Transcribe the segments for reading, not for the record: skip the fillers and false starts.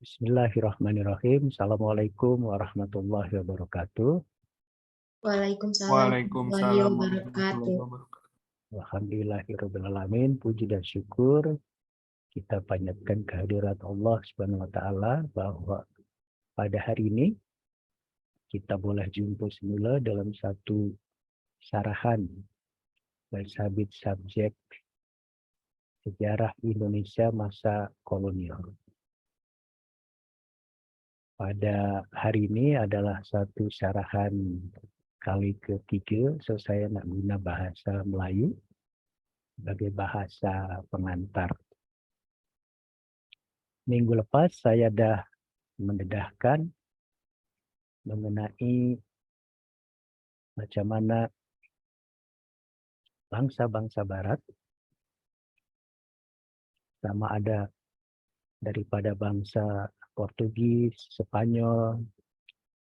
Bismillahirrahmanirrahim. Assalamualaikum warahmatullahi wabarakatuh. Waalaikumsalam warahmatullahi Waalaikumsalam warahmatullahi wabarakatuh. wabarakatuh. Alhamdulillahirrahmanirrahim. Puji dan syukur kita panjatkan kehadirat Allah Subhanahu wa taala bahwa pada hari ini kita boleh jumpa semula dalam satu syarahan bersabit subjek sejarah Indonesia masa kolonial. Pada hari ini adalah satu syarahan kali ketiga, so saya nak guna bahasa Melayu sebagai bahasa pengantar. Minggu lepas saya dah mendedahkan mengenai macam mana bangsa-bangsa barat, sama ada daripada bangsa Portugis, Sepanyol,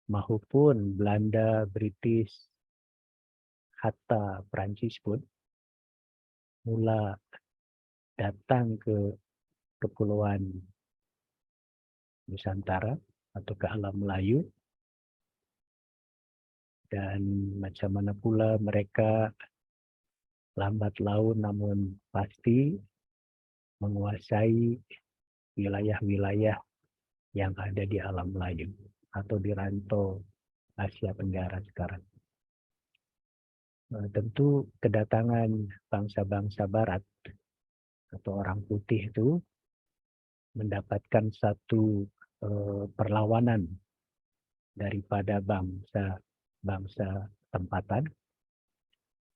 maupun Belanda, British, hatta Perancis pun mula datang ke Kepulauan Nusantara atau ke alam Melayu, dan macam mana pula mereka lambat laun namun pasti menguasai wilayah-wilayah yang ada di alam Melayu atau di rantau Asia Tenggara sekarang. Tentu kedatangan bangsa-bangsa barat atau orang putih itu mendapatkan satu perlawanan daripada bangsa tempatan,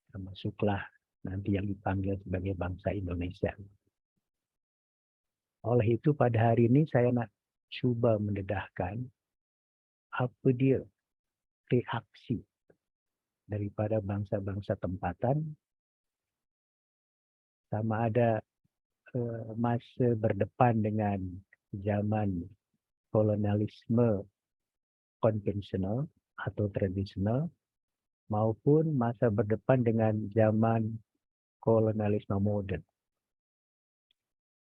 termasuklah nanti yang dipanggil sebagai bangsa Indonesia. Oleh itu pada hari ini saya nak cuba mendedahkan apa dia reaksi daripada bangsa-bangsa tempatan, sama ada masa berdepan dengan zaman kolonialisme konvensional atau tradisional, maupun masa berdepan dengan zaman kolonialisme moden.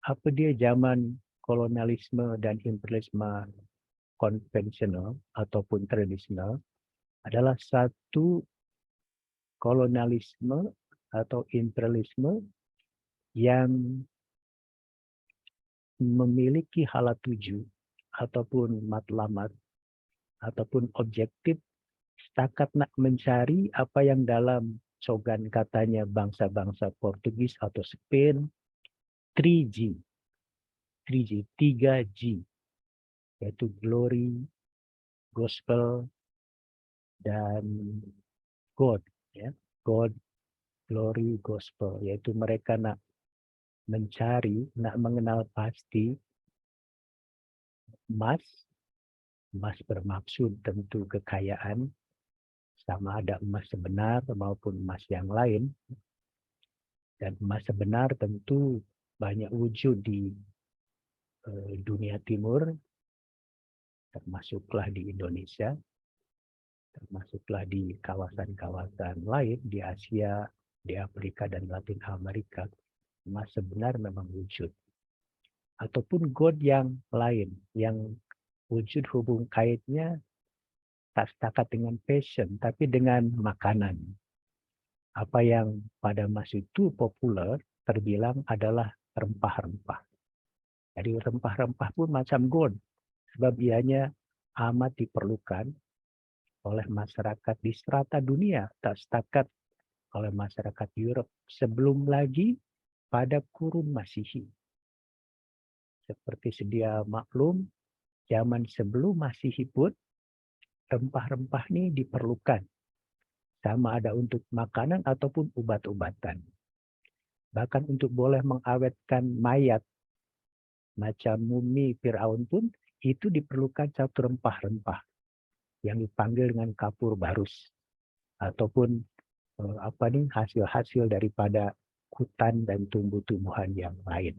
Apa dia zaman kolonialisme dan imperialisme konvensional ataupun tradisional? Adalah satu kolonialisme atau imperialisme yang memiliki hala tuju ataupun matlamat ataupun objektif setakat nak mencari apa yang dalam slogan katanya bangsa-bangsa Portugis atau Spain 3G, 3G, yaitu glory, gospel, dan God, ya, God, glory, gospel, yaitu mereka nak mencari, nak mengenal pasti emas bermaksud tentu kekayaan, sama ada emas sebenar maupun emas yang lain. Dan emas sebenar tentu banyak wujud di dunia timur, termasuklah di Indonesia, termasuklah di kawasan-kawasan lain di Asia, di Afrika dan Latin Amerika. Emas sebenar memang wujud. Ataupun God yang lain, yang wujud hubung kaitnya tak setakat dengan passion, tapi dengan makanan. Apa yang pada masa itu populer terbilang adalah rempah-rempah. Jadi rempah-rempah pun macam God, sebab ianya amat diperlukan oleh masyarakat di strata dunia, tak setakat oleh masyarakat Europe sebelum lagi pada kurun Masihi. Seperti sedia maklum, zaman sebelum Masihi pun rempah-rempah ini diperlukan, sama ada untuk makanan ataupun obat-obatan. Bahkan untuk boleh mengawetkan mayat macam mumi Firaun pun itu diperlukan satu rempah-rempah yang dipanggil dengan kapur barus ataupun hasil-hasil daripada hutan dan tumbuh-tumbuhan yang lain.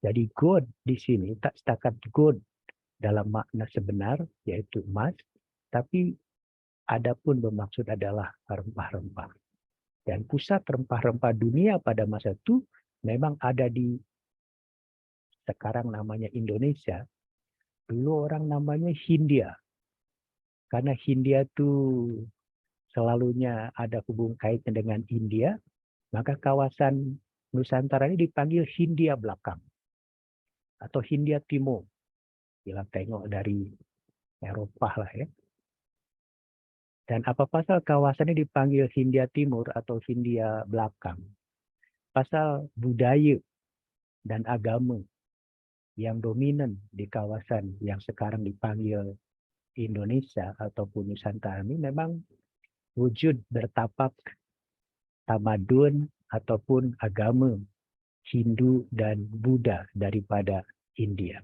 Jadi God di sini tak setakat God dalam makna sebenar yaitu emas, tapi adapun bermaksud adalah rempah-rempah. Dan pusat rempah-rempah dunia pada masa itu memang ada di sekarang namanya Indonesia, Dulu orang namanya Hindia. Karena Hindia tuh selalunya ada hubung kaitnya dengan India, maka kawasan Nusantara ini dipanggil Hindia Belakang atau Hindia Timur. Bila tengok dari Eropa lah ya. Dan apa pasal kawasan ini dipanggil Hindia Timur atau Hindia Belakang? Pasal budaya dan agama yang dominan di kawasan yang sekarang dipanggil Indonesia ataupun Nusantara ini memang wujud bertapak tamadun ataupun agama Hindu dan Buddha daripada India.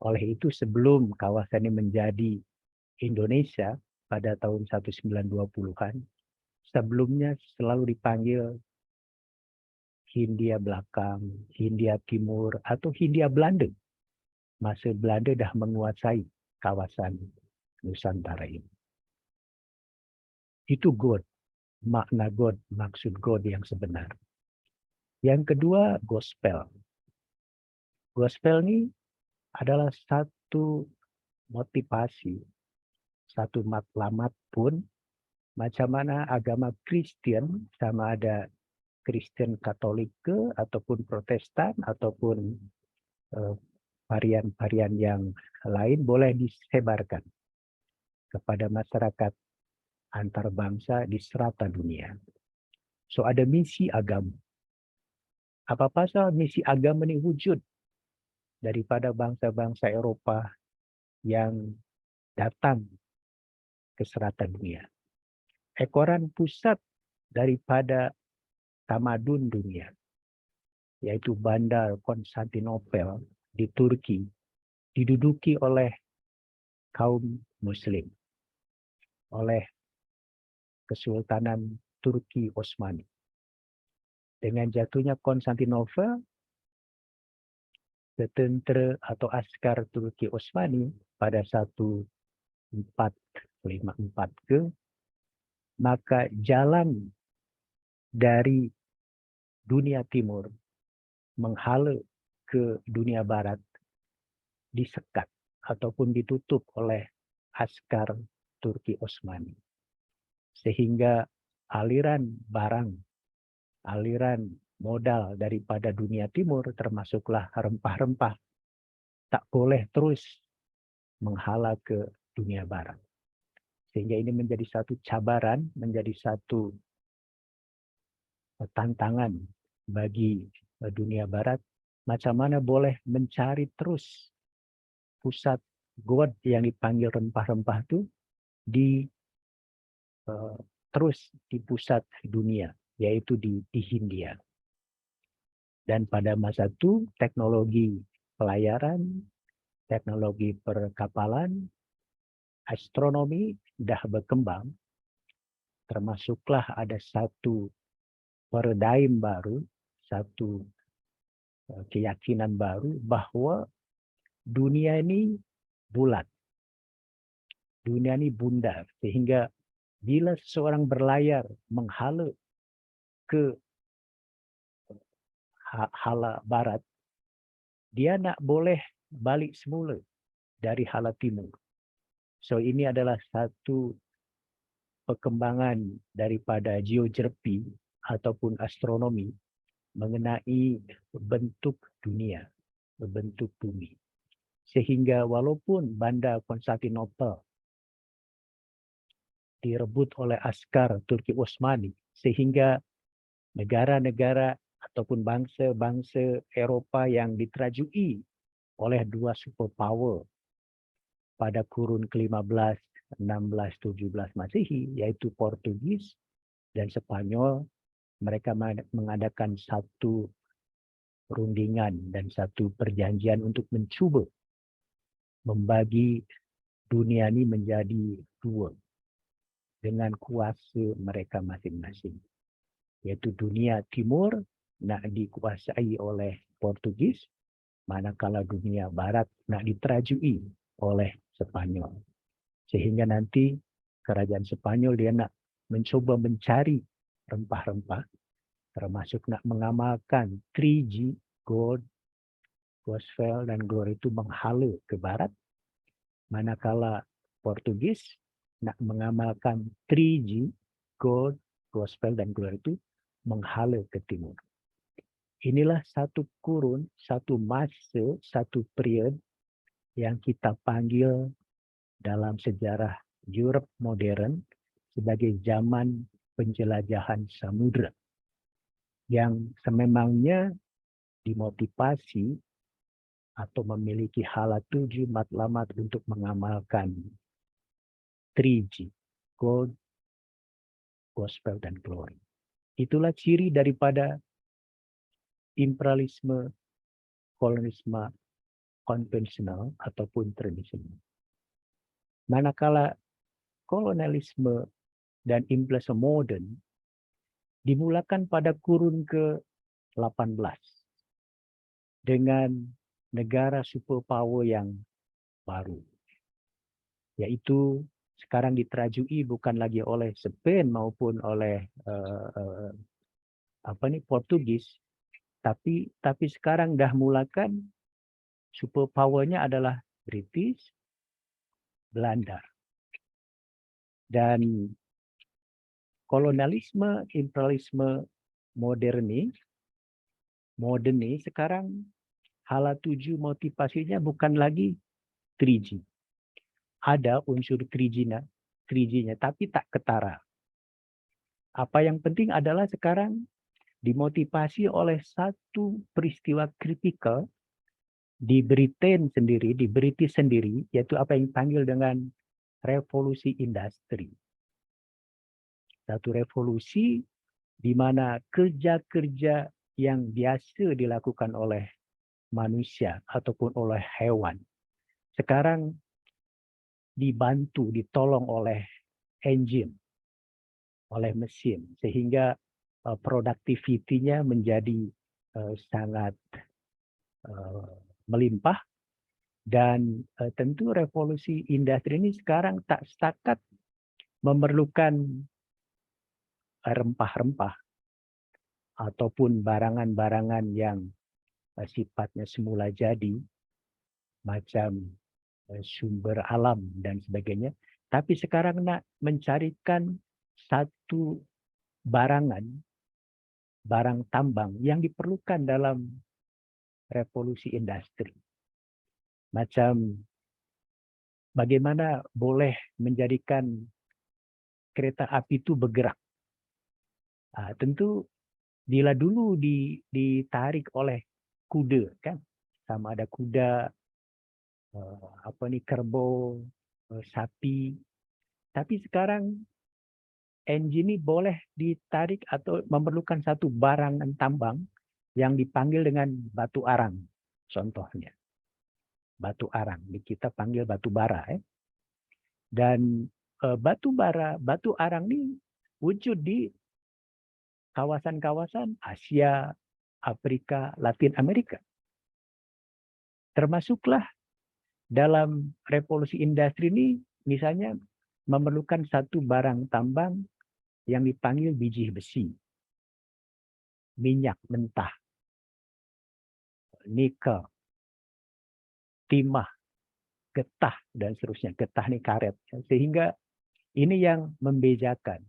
Oleh itu sebelum kawasan ini menjadi Indonesia pada tahun 1920-an, sebelumnya selalu dipanggil Hindia Belakang, Hindia Timur, atau Hindia Belanda. Masa Belanda dah menguasai kawasan Nusantara ini. Itu God, makna God, maksud God yang sebenar. Yang kedua, gospel. Gospel ini adalah satu motivasi, satu matlamat pun macam mana agama Kristen, sama ada Kristen Katolik ataupun Protestan ataupun varian-varian yang lain boleh disebarkan kepada masyarakat antar bangsa di serata dunia. So ada misi agama. Apa pasal misi agama ini wujud daripada bangsa-bangsa Eropa yang datang ke serata dunia. Ekoran pusat daripada tamadun dunia, yaitu bandar Konstantinopel di Turki, diduduki oleh kaum Muslim, oleh Kesultanan Turki Utsmani. Dengan jatuhnya Konstantinopel, tentera atau askar Turki Utsmani pada 1454 maka jalan dari dunia timur menghala ke dunia barat disekat ataupun ditutup oleh askar Turki Utsmani. Sehingga aliran barang, aliran modal daripada dunia timur termasuklah rempah-rempah tak boleh terus menghala ke dunia barat. Sehingga ini menjadi satu cabaran, menjadi satu tantangan bagi dunia barat. Macam mana boleh mencari terus pusat God yang dipanggil rempah-rempah itu terus di pusat dunia, yaitu di Hindia. Dan pada masa itu teknologi pelayaran, teknologi perkapalan, astronomi dah berkembang, termasuklah ada satu paradigm baru, satu keyakinan baru bahwa dunia ini bulat, dunia ini bundar, sehingga bila seseorang berlayar menghala ke hala barat, dia nak boleh balik semula dari hala timur. So ini adalah satu perkembangan daripada geografi ataupun astronomi mengenai bentuk dunia, bentuk bumi. Sehingga walaupun bandar Konstantinopel direbut oleh askar Turki Utsmani, sehingga negara-negara ataupun bangsa-bangsa Eropa yang diterajui oleh dua superpower pada kurun ke-15, 16, 17 Masehi, yaitu Portugis dan Spanyol, mereka mengadakan satu perundingan dan satu perjanjian untuk mencuba membagi dunia ini menjadi dua dengan kuasa mereka masing-masing. Yaitu dunia timur nak dikuasai oleh Portugis, manakala dunia barat nak diterajui oleh Spanyol. Sehingga nanti kerajaan Spanyol dia nak mencoba mencari rempah-rempah, termasuk nak mengamalkan 3G, God, Coesfeld dan Glory itu menghala ke barat, manakala Portugis nak mengamalkan 3G, Gold, Coesfeld dan Glory itu menghala ke timur. Inilah satu kurun, satu masa, satu period yang kita panggil dalam sejarah Europe modern sebagai zaman penjelajahan samudera, yang sememangnya dimotivasi atau memiliki hala tuju matlamat untuk mengamalkan 3G, Gold, Coesfeld dan Glory. Itulah ciri daripada imperialisme, kolonialisme konvensional ataupun tradisional. Manakala kolonialisme dan imperialisme modern dimulakan pada kurun ke-18 dengan negara superpower yang baru, yaitu sekarang diterajui bukan lagi oleh Spain maupun oleh Portugis, tapi sekarang dah mulakan superpowernya adalah British, Belanda. Dan kolonialisme, imperialisme modern ini sekarang hala tuju motivasinya bukan lagi 3G. Ada unsur 3G-nya, tapi tak ketara. Apa yang penting adalah sekarang dimotivasi oleh satu peristiwa kritikal di Britain sendiri, di British sendiri, yaitu apa yang dipanggil dengan revolusi industri. Satu revolusi di mana kerja-kerja yang biasa dilakukan oleh manusia ataupun oleh hewan sekarang dibantu, ditolong oleh engine, oleh mesin, sehingga produktivitinya menjadi sangat melimpah. Dan tentu revolusi industri ini sekarang tak setakat memerlukan rempah-rempah ataupun barangan-barangan yang sifatnya semula jadi, macam sumber alam dan sebagainya. Tapi sekarang nak mencarikan satu barang tambang yang diperlukan dalam revolusi industri. Macam bagaimana boleh menjadikan kereta api itu bergerak. Tentu bila dulu ditarik oleh kuda, kan, sama ada kuda, kerbau, sapi. Tapi sekarang engine ini boleh ditarik atau memerlukan satu barang tambang yang dipanggil dengan batu arang. Contohnya batu arang, kita panggil batu bara. Dan batu arang ini wujud di kawasan-kawasan Asia, Afrika, Latin Amerika. Termasuklah dalam revolusi industri ini, misalnya memerlukan satu barang tambang yang dipanggil biji besi, minyak mentah, nikel, timah, getah, dan seterusnya. Getah ini karet. Sehingga ini yang membedakan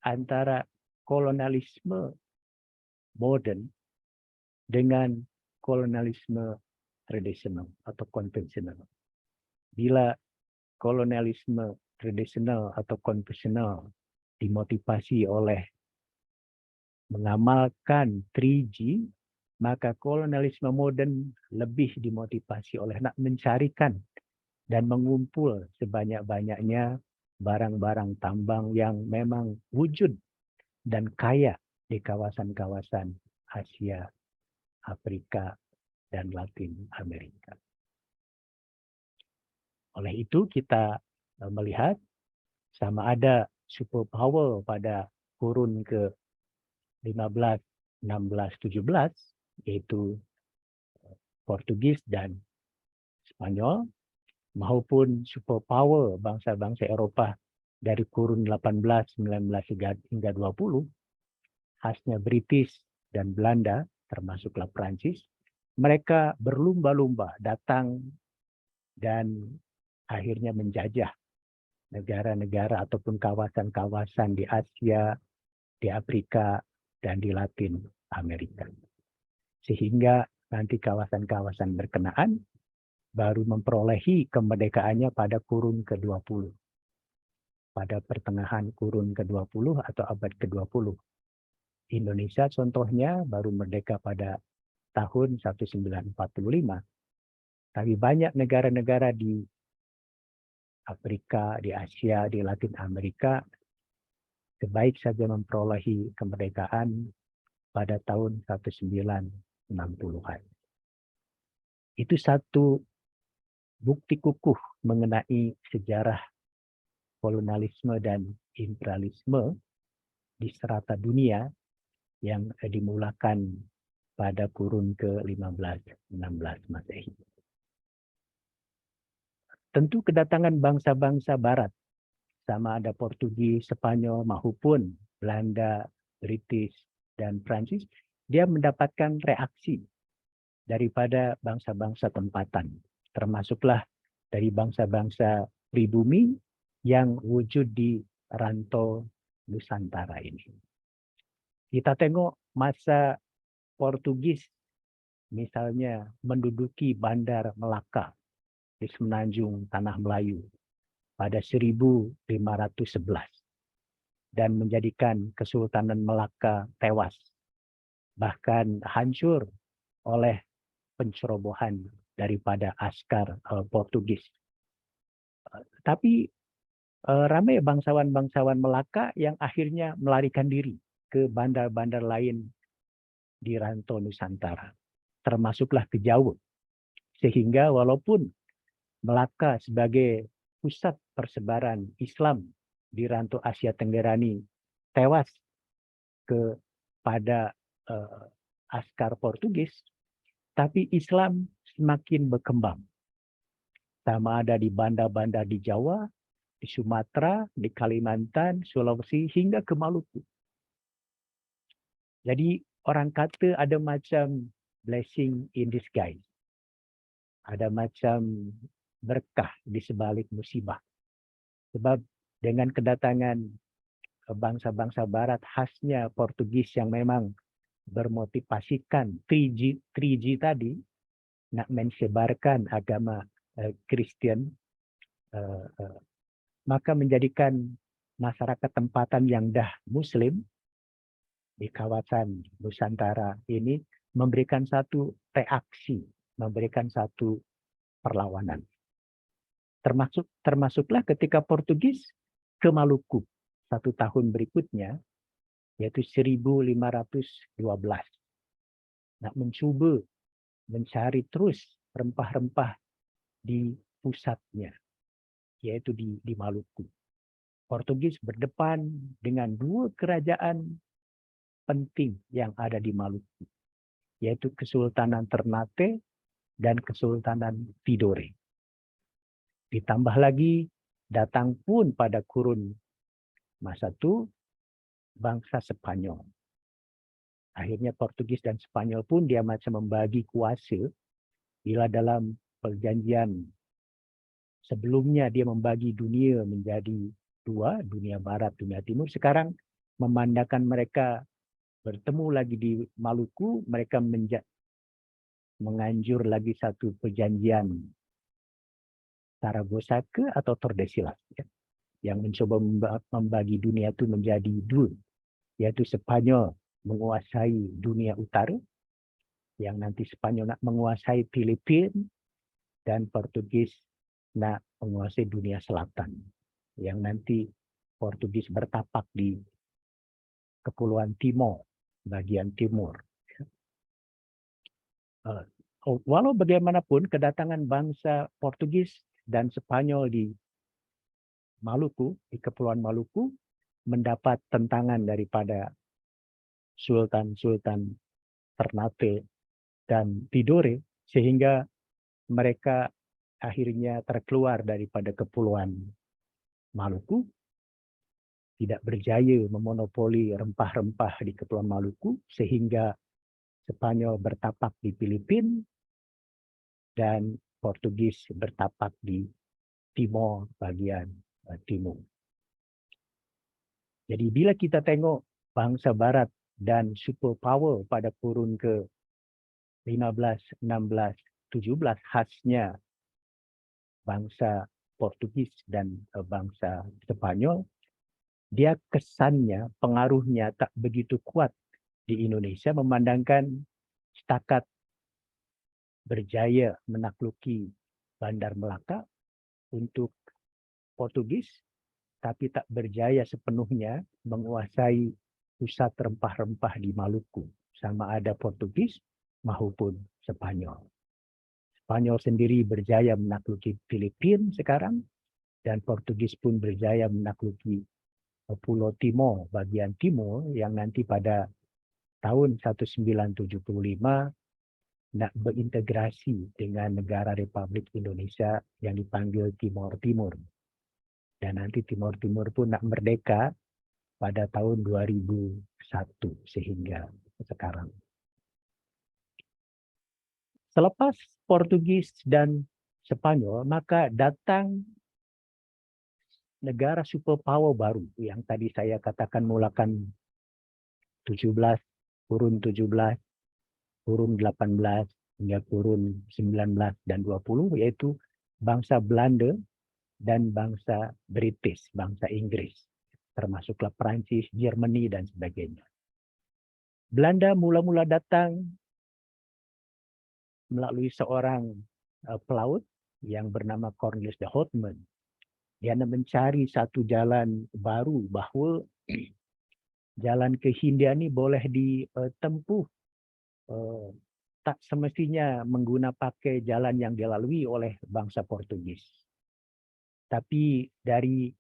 antara kolonialisme modern dengan kolonialisme tradisional atau konvensional. Bila kolonialisme tradisional atau konvensional dimotivasi oleh mengamalkan 3G, maka kolonialisme modern lebih dimotivasi oleh nak mencarikan dan mengumpul sebanyak-banyaknya barang-barang tambang yang memang wujud dan kaya di kawasan-kawasan Asia, Afrika, dan Latin Amerika. Oleh itu kita melihat sama ada superpower pada kurun ke-15, 16, 17, yaitu Portugis dan Spanyol, maupun superpower bangsa-bangsa Eropa dari kurun 18, 19 hingga 20, khasnya British dan Belanda, termasuklah Prancis, mereka berlumba-lumba datang dan akhirnya menjajah negara-negara ataupun kawasan-kawasan di Asia, di Afrika, dan di Latin Amerika. Sehingga nanti kawasan-kawasan berkenaan baru memperolehi kemerdekaannya pada kurun ke-20. Pada pertengahan kurun ke-20 atau abad ke-20. Indonesia contohnya baru merdeka pada tahun 1945. Tapi banyak negara-negara di Afrika, di Asia, di Latin Amerika sebaik saja memperolehi kemerdekaan pada tahun 1960-an. Itu satu bukti kukuh mengenai sejarah kolonialisme dan imperialisme di strata dunia yang dimulakan pada kurun ke-15-16 Masehi. Tentu kedatangan bangsa-bangsa Barat, sama ada Portugis, Spanyol, maupun Belanda, British, dan Prancis, dia mendapatkan reaksi daripada bangsa-bangsa tempatan, termasuklah dari bangsa-bangsa pribumi yang wujud di rantau Nusantara ini. Kita tengok masa Portugis, misalnya menduduki Bandar Melaka di Semenanjung Tanah Melayu pada 1511 dan menjadikan Kesultanan Melaka tewas, bahkan hancur oleh pencerobohan daripada askar Portugis. Tapi ramai bangsawan-bangsawan Melaka yang akhirnya melarikan diri ke bandar-bandar lain di rantau Nusantara, termasuklah ke Jawa. Sehingga walaupun Melaka sebagai pusat persebaran Islam di rantau Asia Tenggara tewas kepada askar Portugis, tapi Islam semakin berkembang. Sama ada di bandar-bandar di Jawa, di Sumatera, di Kalimantan, Sulawesi, hingga ke Maluku. Jadi orang kata ada macam blessing in disguise. Ada macam berkah di sebalik musibah. Sebab dengan kedatangan bangsa-bangsa Barat, khasnya Portugis yang memang bermotivasikan 3G tadi, nak mensebarkan agama Kristen, maka menjadikan masyarakat tempatan yang dah Muslim di kawasan Nusantara ini memberikan satu reaksi, memberikan satu perlawanan. Termasuklah ketika Portugis ke Maluku 1 tahun berikutnya, yaitu 1512. Nak mencuba mencari terus rempah-rempah di pusatnya, yaitu di Maluku. Portugis berdepan dengan 2 kerajaan penting yang ada di Maluku, yaitu Kesultanan Ternate dan Kesultanan Tidore. Ditambah lagi datang pun pada kurun masa itu bangsa Spanyol. Akhirnya Portugis dan Spanyol pun dia macam membagi kuasa, bila dalam perjanjian sebelumnya dia membagi dunia menjadi 2, dunia barat, dunia timur. Sekarang memandangkan mereka bertemu lagi di Maluku, mereka menganjur lagi satu perjanjian Saragossa atau Tordesillas, ya, yang mencoba membagi dunia itu menjadi 2, yaitu Spanyol menguasai dunia utara, yang nanti Spanyol nak menguasai Filipina, dan Portugis nak menguasai dunia selatan, yang nanti Portugis bertapak di Kepulauan Timor, bagian timur. Walau bagaimanapun kedatangan bangsa Portugis dan Spanyol di Maluku, di Kepulauan Maluku, mendapat tentangan daripada Sultan-Sultan Ternate dan Tidore, sehingga mereka akhirnya terkeluar daripada Kepulauan Maluku, tidak berjaya memonopoli rempah-rempah di Kepulauan Maluku, sehingga Spanyol bertapak di Filipina dan Portugis bertapak di Timor bagian timur. Jadi bila kita tengok bangsa barat dan superpower pada kurun ke-15, 16, 17 khasnya bangsa Portugis dan bangsa Spanyol, dia kesannya, pengaruhnya tak begitu kuat di Indonesia, memandangkan setakat berjaya menakluki Bandar Melaka untuk Portugis, tapi tak berjaya sepenuhnya menguasai pusat rempah-rempah di Maluku, sama ada Portugis maupun Spanyol. Spanyol sendiri berjaya menakluki Filipina sekarang, dan Portugis pun berjaya menakluki Pulau Timor bagian timur yang nanti pada tahun 1975 nak berintegrasi dengan negara Republik Indonesia yang dipanggil Timor Timur. Dan nanti Timor Timur pun nak merdeka pada tahun 2001 sehingga sekarang. Selepas Portugis dan Spanyol, maka datang negara superpower baru yang tadi saya katakan mulakan 17, kurun 17, kurun 18, hingga kurun 19 dan 20, yaitu bangsa Belanda dan bangsa British, bangsa Inggris, termasuklah Perancis, Jerman, dan sebagainya. Belanda mula-mula datang melalui seorang pelaut yang bernama Cornelis de Houtman. Dia mencari satu jalan baru, bahwa jalan ke Hindia ini boleh ditempuh tak semestinya pakai jalan yang dilalui oleh bangsa Portugis. Tapi dari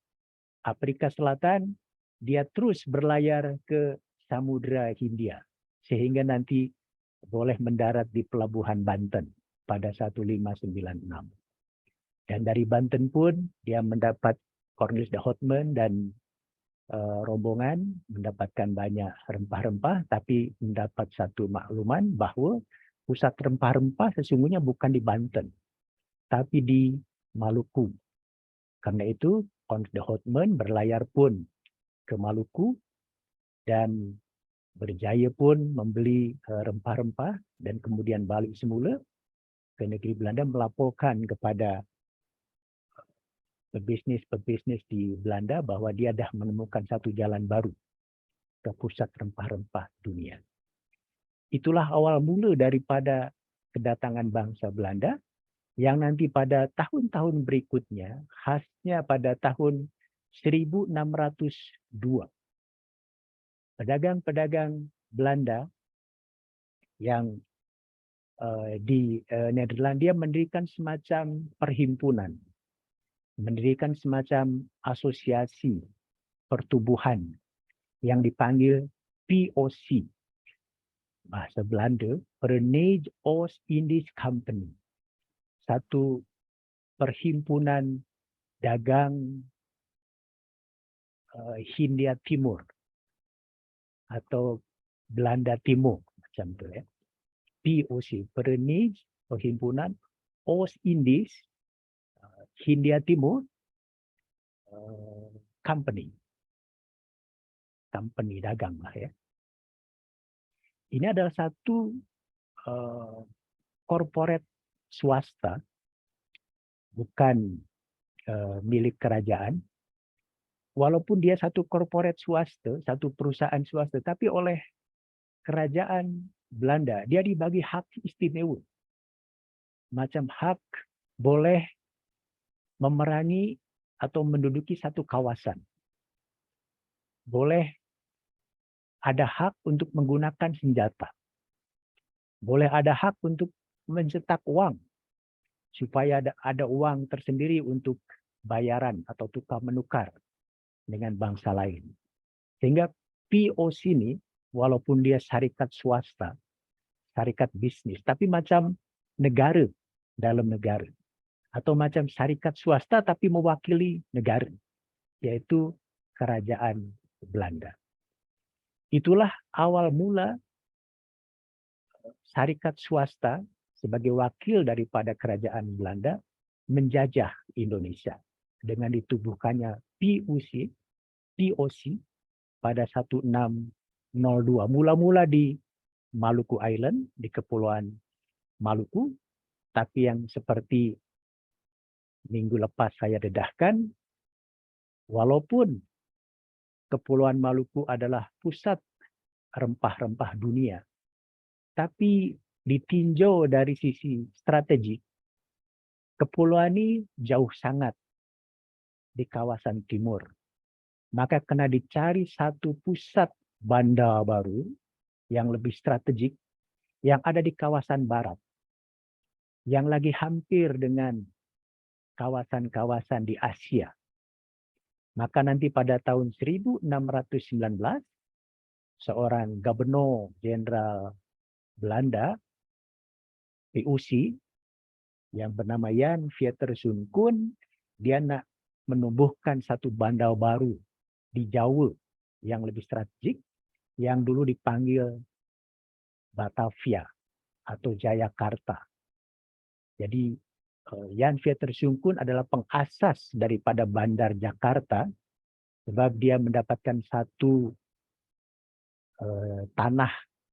Afrika Selatan, dia terus berlayar ke Samudra Hindia, sehingga nanti boleh mendarat di Pelabuhan Banten pada 1596. Dan dari Banten pun dia mendapat Cornelis de Houtman dan rombongan mendapatkan banyak rempah-rempah, tapi mendapat satu makluman bahwa pusat rempah-rempah sesungguhnya bukan di Banten, tapi di Maluku. Karena itu, Cornelis de Houtman berlayar pun ke Maluku dan berjaya pun membeli rempah-rempah dan kemudian balik semula ke negeri Belanda, melaporkan kepada pebisnis di Belanda bahwa dia dah menemukan satu jalan baru ke pusat rempah-rempah dunia. Itulah awal mula daripada kedatangan bangsa Belanda, yang nanti pada tahun-tahun berikutnya, khasnya pada tahun 1602, pedagang-pedagang Belanda yang di Nederlandia mendirikan semacam perhimpunan, mendirikan semacam asosiasi pertubuhan yang dipanggil POC. Bahasa Belanda, Verenigde Oost-Indisch Company. Satu perhimpunan dagang Hindia Timur atau Belanda Timur, macam itu ya. POC, Verenigde Perhimpunan Oost-Indisch Hindia Timur Company dagang lah ya. Ini adalah satu corporate swasta, bukan milik kerajaan. Walaupun dia satu corporate swasta, satu perusahaan swasta, tapi oleh kerajaan Belanda dia dibagi hak istimewa. Macam hak boleh memerangi atau menduduki satu kawasan. Boleh ada hak untuk menggunakan senjata. Boleh ada hak untuk mencetak uang, supaya ada uang tersendiri untuk bayaran atau tukar menukar dengan bangsa lain. Sehingga POC ini, walaupun dia syarikat swasta, syarikat bisnis, tapi macam negara dalam negara. Atau macam syarikat swasta tapi mewakili negara, yaitu kerajaan Belanda. Itulah awal mula syarikat swasta sebagai wakil daripada kerajaan Belanda menjajah Indonesia dengan ditubuhkannya POC pada 1602. Mula-mula di Maluku Island, di Kepulauan Maluku, tapi yang seperti minggu lepas saya dedahkan, walaupun Kepulauan Maluku adalah pusat rempah-rempah dunia, tapi ditinjau dari sisi strategi, kepulauan ini jauh sangat di kawasan timur. Maka kena dicari satu pusat bandar baru yang lebih strategik yang ada di kawasan barat, yang lagi hampir dengan kawasan-kawasan di Asia. Maka nanti pada tahun 1619, seorang gubernur jenderal Belanda, POC, yang bernama Jan Pieterszoon Koen, dia nak menumbuhkan satu bandar baru di Jawa yang lebih strategik, yang dulu dipanggil Batavia atau Jayakarta. Jadi Jan Pieterszoon Koen adalah pengasas daripada Bandar Jakarta, sebab dia mendapatkan satu tanah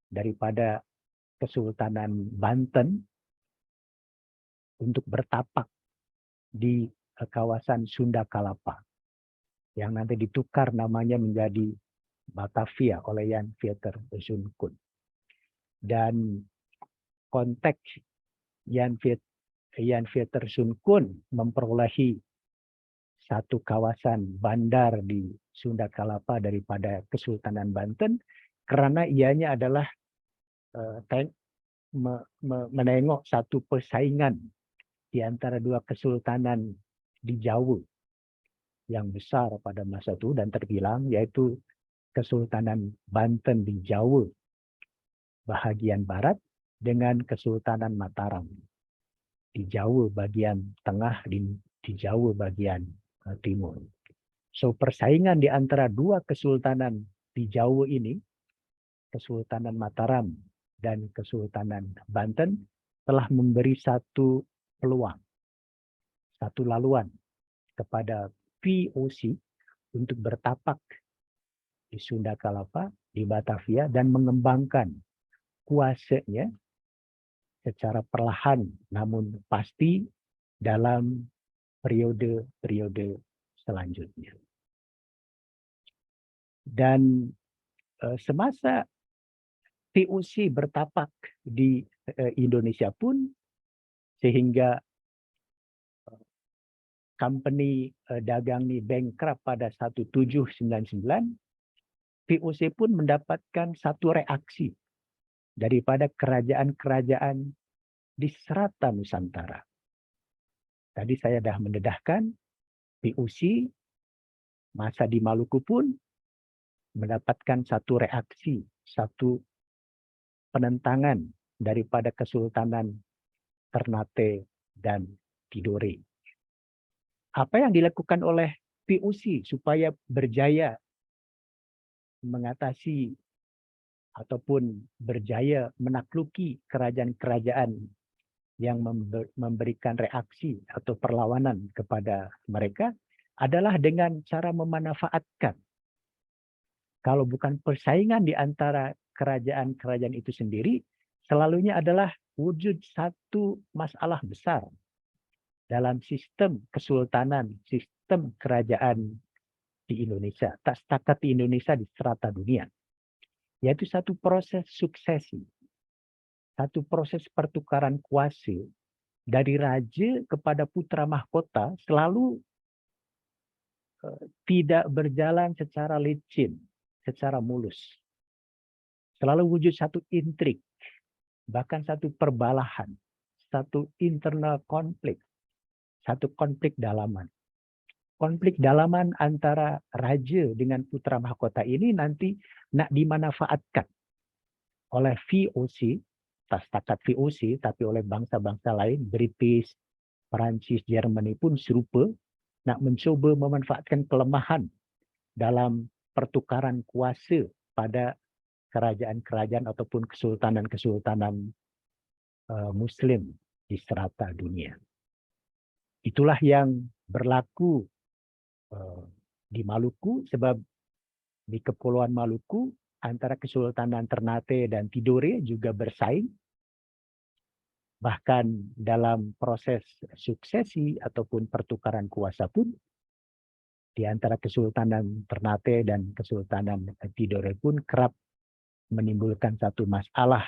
daripada Kesultanan Banten untuk bertapak di kawasan Sunda Kelapa, yang nanti ditukar namanya menjadi Batavia oleh Jan Pieterszoon Koen. Dan konteks Jan Pieterszoon Koen memperolehi satu kawasan bandar di Sunda Kelapa daripada Kesultanan Banten karena ianya adalah menengok satu persaingan di antara dua kesultanan di Jawa yang besar pada masa itu dan terbilang, yaitu Kesultanan Banten di Jawa bahagian barat dengan Kesultanan Mataram di Jawa bagian tengah, di Jawa bagian timur. So persaingan di antara dua kesultanan di Jawa ini, Kesultanan Mataram dan Kesultanan Banten, telah memberi satu peluang, satu laluan kepada POC untuk bertapak di Sunda Kelapa, di Batavia, dan mengembangkan kuasanya secara perlahan namun pasti dalam periode-periode selanjutnya. Dan semasa POC bertapak di Indonesia pun, sehingga company dagang ini bankrupt pada 1799, POC pun mendapatkan satu reaksi daripada kerajaan-kerajaan di serata Nusantara. Tadi saya dah mendedahkan, POC masa di Maluku pun mendapatkan satu reaksi, satu penentangan daripada Kesultanan Ternate dan Tidore. Apa yang dilakukan oleh POC supaya berjaya mengatasi ataupun berjaya menakluki kerajaan-kerajaan yang memberikan reaksi atau perlawanan kepada mereka adalah dengan cara memanfaatkan, kalau bukan persaingan di antara kerajaan-kerajaan itu sendiri, selalunya adalah wujud satu masalah besar dalam sistem kesultanan, sistem kerajaan di Indonesia, tak setakat di Indonesia, di serata dunia, yaitu satu proses suksesi, satu proses pertukaran kuasa dari raja kepada putra mahkota selalu tidak berjalan secara licin, secara mulus. Selalu wujud satu intrik, bahkan satu perbalahan, satu internal konflik, satu konflik dalaman. Konflik dalaman antara raja dengan putra mahkota ini nanti nak dimanfaatkan oleh VOC, tak setakat VOC, tapi oleh bangsa-bangsa lain, British, Perancis, Jerman pun serupa, nak mencoba memanfaatkan kelemahan dalam pertukaran kuasa pada kerajaan-kerajaan ataupun kesultanan-kesultanan Muslim di serata dunia. Itulah yang berlaku di Maluku, sebab di Kepulauan Maluku antara Kesultanan Ternate dan Tidore juga bersaing. Bahkan dalam proses suksesi ataupun pertukaran kuasa pun di antara Kesultanan Ternate dan Kesultanan Tidore pun kerap menimbulkan satu masalah,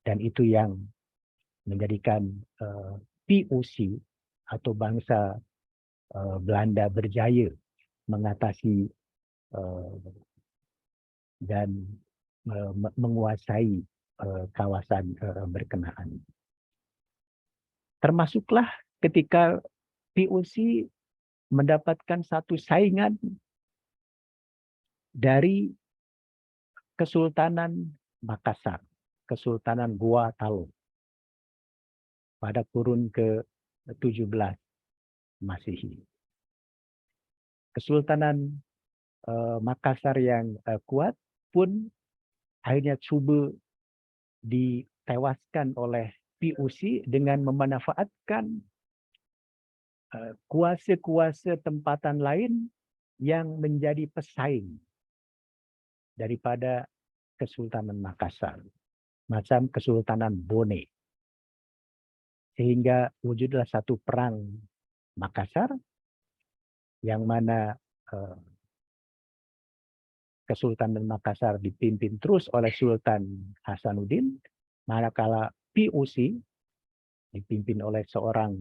dan itu yang menjadikan POC atau bangsa Belanda berjaya mengatasi dan menguasai kawasan berkenaan. Termasuklah ketika POC mendapatkan satu saingan dari Kesultanan Makassar, Kesultanan Goa Talo pada kurun ke-17 Masehi. Kesultanan Makassar yang kuat pun akhirnya coba ditewaskan oleh POC dengan memanfaatkan kuasa-kuasa tempatan lain yang menjadi pesaing daripada Kesultanan Makassar, macam Kesultanan Bone. Sehingga wujudlah satu perang Makassar yang mana Kesultanan Makassar dipimpin terus oleh Sultan Hasanuddin, manakala POC dipimpin oleh seorang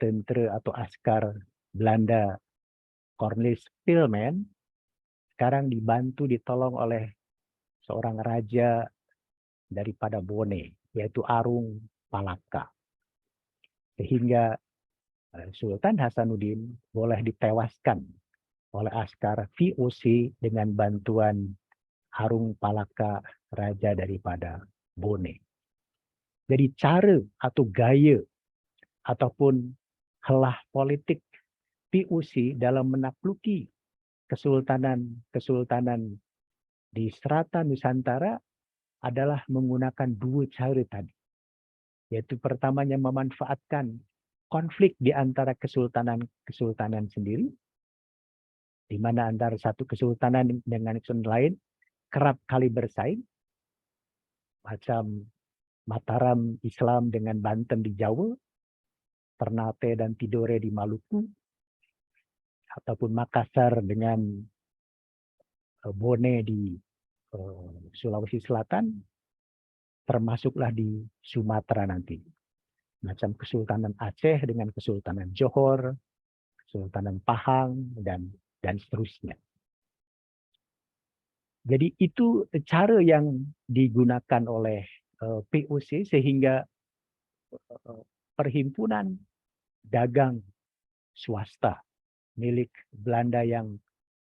tentera atau askar Belanda, Cornelis Pilman, sekarang dibantu ditolong oleh seorang raja daripada Bone, yaitu Arung Palaka. Sehingga Sultan Hasanuddin boleh ditewaskan oleh askar VOC dengan bantuan Arung Palaka, raja daripada Bone. Jadi cara atau gaya ataupun helah politik POC dalam menakluki kesultanan di serata Nusantara adalah menggunakan dua cara tadi. Yaitu pertamanya memanfaatkan konflik di antara kesultanan sendiri, di mana antara satu kesultanan dengan kesultanan lain kerap kali bersaing, macam Mataram Islam dengan Banten di Jawa, Ternate dan Tidore di Maluku, ataupun Makassar dengan Bone di Sulawesi Selatan, termasuklah di Sumatera nanti. Macam Kesultanan Aceh dengan Kesultanan Johor, Kesultanan Pahang, dan seterusnya. Jadi itu cara yang digunakan oleh POC sehingga perhimpunan dagang swasta milik Belanda yang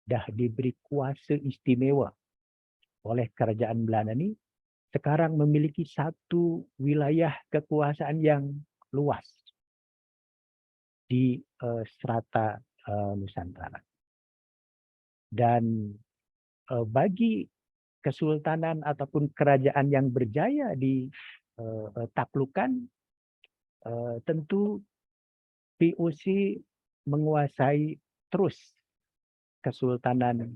dah diberi kuasa istimewa oleh kerajaan Belanda ini sekarang memiliki satu wilayah kekuasaan yang luas di serata Nusantara. Dan bagi kesultanan ataupun kerajaan yang berjaya di taklukan, tentu POC menguasai terus kesultanan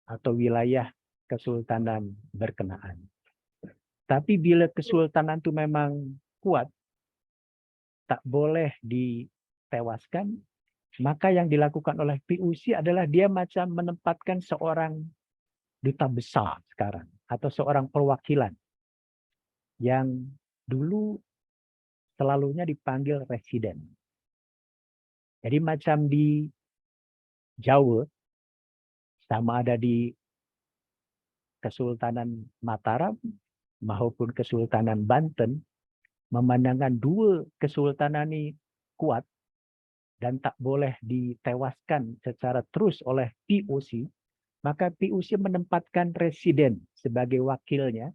atau wilayah kesultanan berkenaan. Tapi bila kesultanan itu memang kuat, tak boleh ditewaskan, maka yang dilakukan oleh POC adalah dia macam menempatkan seorang duta besar sekarang, atau seorang perwakilan yang dulu selalunya dipanggil residen. Jadi macam di Jawa, sama ada di Kesultanan Mataram maupun Kesultanan Banten, memandangkan dua kesultanan ini kuat dan tak boleh ditewaskan secara terus oleh POC, maka POC menempatkan residen sebagai wakilnya,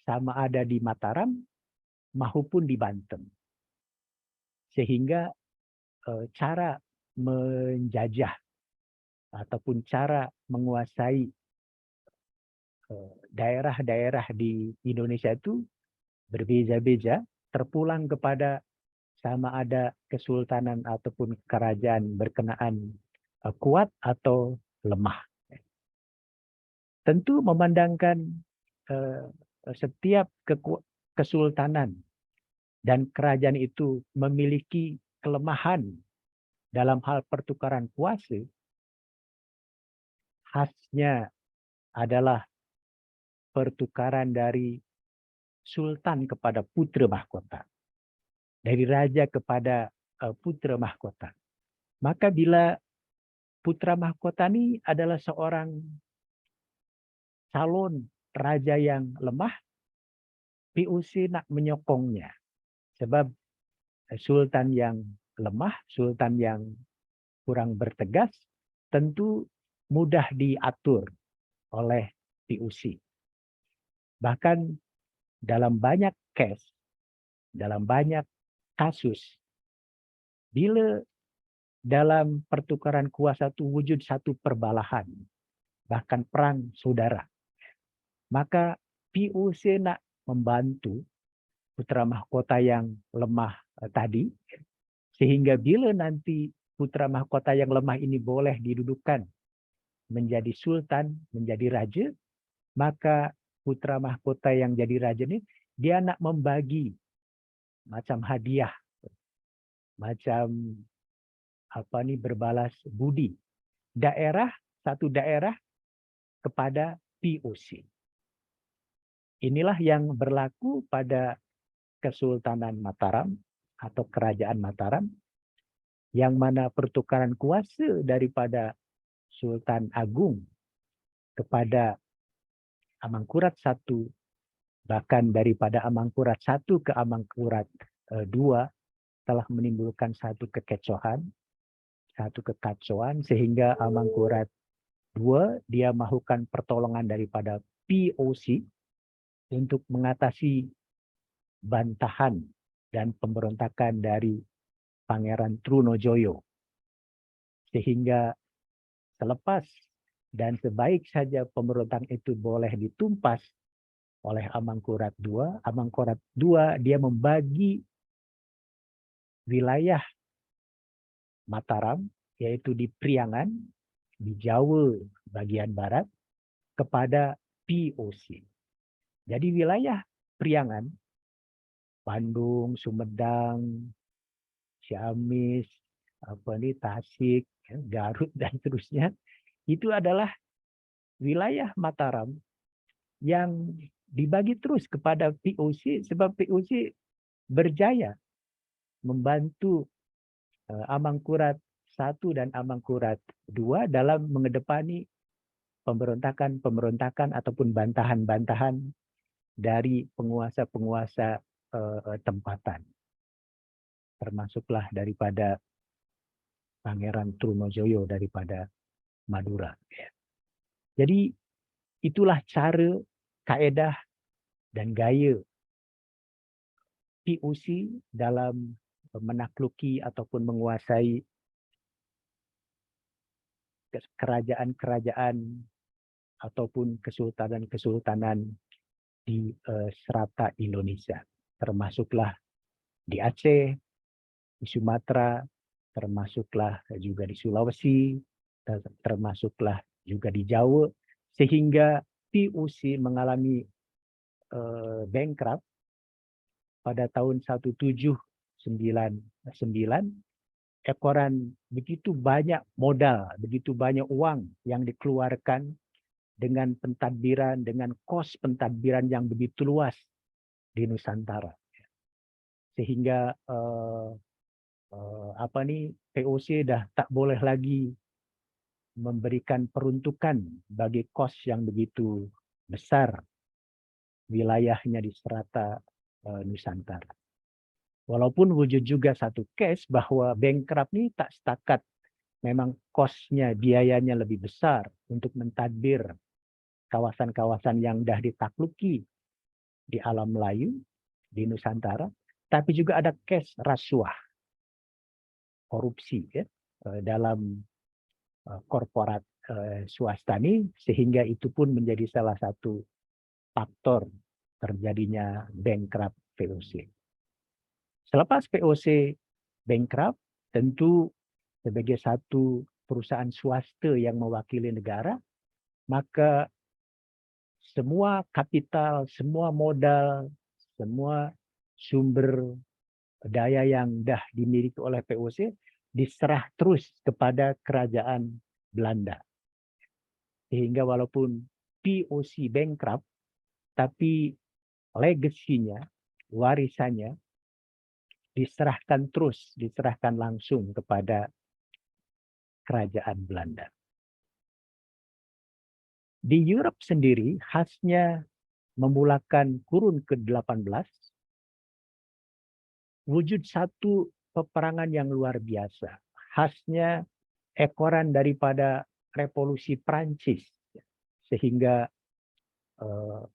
sama ada di Mataram maupun di Banten. Sehingga cara menjajah ataupun cara menguasai daerah-daerah di Indonesia itu berbeza-beza, terpulang kepada sama ada kesultanan ataupun kerajaan berkenaan kuat atau lemah. Tentu memandangkan setiap kesultanan dan kerajaan itu memiliki kelemahan dalam hal pertukaran kuasa, khasnya adalah pertukaran dari sultan kepada putra mahkota, dari raja kepada putra mahkota. Maka bila putra mahkota ini adalah seorang calon raja yang lemah, POC nak menyokongnya. Sebab sultan yang lemah, sultan yang kurang bertegas, tentu mudah diatur oleh POC. Bahkan dalam banyak case, dalam banyak kasus, bila dalam pertukaran kuasa itu wujud satu perbalahan, bahkan perang saudara, maka POC nak membantu putra mahkota yang lemah tadi, sehingga bila nanti putra mahkota yang lemah ini boleh didudukan menjadi sultan, menjadi raja, maka putra mahkota yang jadi raja ini, dia nak membagi macam hadiah, macam berbalas budi. Satu daerah kepada POC. Inilah yang berlaku pada Kesultanan Mataram atau Kerajaan Mataram, yang mana pertukaran kuasa daripada Sultan Agung kepada Amangkurat I, bahkan daripada Amangkurat I ke Amangkurat II, telah menimbulkan satu kekacauan, sehingga Amangkurat II dia mahukan pertolongan daripada POC untuk mengatasi bantahan dan pemberontakan dari Pangeran Trunojoyo. Sehingga selepas dan sebaik saja pemberontakan itu boleh ditumpas oleh Amangkurat II, dia membagi wilayah Mataram, yaitu di Priangan, di Jawa bagian barat, kepada POC. Jadi wilayah Priangan, Bandung, Sumedang, Ciamis, Tasik, Garut, dan seterusnya, itu adalah wilayah Mataram yang dibagi terus kepada POC, sebab POC berjaya membantu Amangkurat I dan Amangkurat II dalam mengedepani pemberontakan ataupun bantahan-bantahan dari penguasa-penguasa tempatan. Termasuklah daripada Pangeran Trunojoyo daripada Madura. Jadi itulah cara, kaedah, dan gaya POC dalam menakluki ataupun menguasai kerajaan-kerajaan ataupun kesultanan-kesultanan di serata Indonesia. Termasuklah di Aceh, di Sumatera, termasuklah juga di Sulawesi, termasuklah juga di Jawa, sehingga POC mengalami bankrupt pada tahun 1799. Ekoran begitu banyak modal, begitu banyak uang yang dikeluarkan dengan pentadbiran, dengan kos pentadbiran yang begitu luas di Nusantara, sehingga POC dah tak boleh lagi memberikan peruntukan bagi kos yang begitu besar wilayahnya di serata Nusantara. Walaupun wujud juga satu case bahwa bankrupt ini tak setakat memang kosnya, biayanya lebih besar untuk mentadbir kawasan-kawasan yang dah ditakluki di alam Melayu, di Nusantara, tapi juga ada case rasuah, korupsi dalam korporat swasta ini, sehingga itu pun menjadi salah satu faktor terjadinya bankrupt VOC. Selepas VOC bankrupt, tentu sebagai satu perusahaan swasta yang mewakili negara, maka semua kapital, semua modal, semua sumber daya yang dah dimiliki oleh VOC diserah terus kepada kerajaan Belanda. Sehingga walaupun VOC bankrupt, tapi legasinya, warisannya diserahkan langsung kepada kerajaan Belanda. Di Europe sendiri khasnya memulakan kurun ke-18 wujud satu peperangan yang luar biasa. Khasnya ekoran daripada revolusi Prancis, sehingga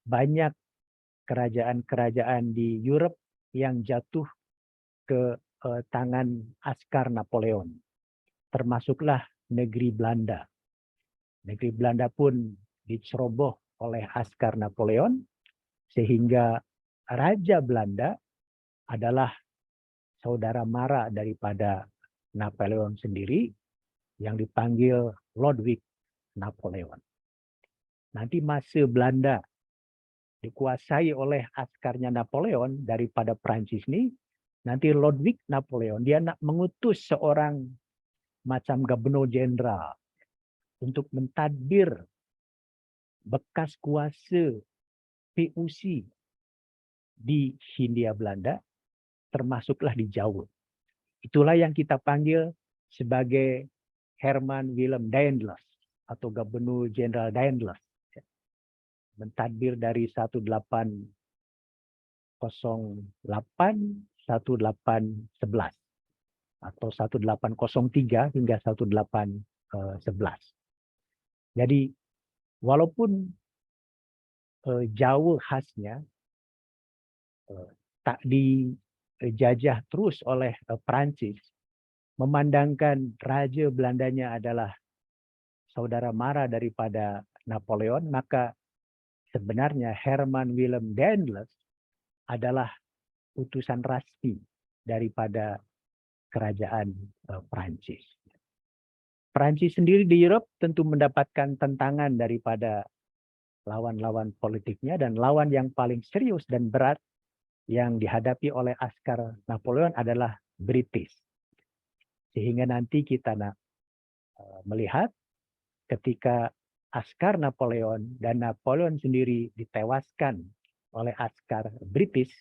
banyak kerajaan-kerajaan di Europe yang jatuh ke tangan askar Napoleon, termasuklah negeri Belanda. Negeri Belanda pun diceroboh oleh askar Napoleon, sehingga Raja Belanda adalah saudara mara daripada Napoleon sendiri, yang dipanggil Ludwig Napoleon. Nanti masa Belanda dikuasai oleh askarnya Napoleon daripada Prancis ini, nanti Ludwig Napoleon dia nak mengutus seorang macam gubernur jenderal untuk mentadbir bekas kuasa VOC di Hindia Belanda, termasuklah di Jawa. Itulah yang kita panggil sebagai Herman Willem Daendels atau Gubernur Jenderal Daendels. Mentadbir dari 1808 1811 atau 1803 hingga 1811. Jadi walaupun Jawa khasnya tak dijajah terus oleh Prancis, memandangkan Raja Belandanya adalah saudara mara daripada Napoleon, maka sebenarnya Herman Willem Daendels adalah utusan rasmi daripada kerajaan Prancis. Prancis sendiri di Eropa tentu mendapatkan tentangan daripada lawan-lawan politiknya, dan lawan yang paling serius dan berat yang dihadapi oleh askar Napoleon adalah British. Sehingga nanti kita melihat ketika askar Napoleon dan Napoleon sendiri ditewaskan oleh askar British,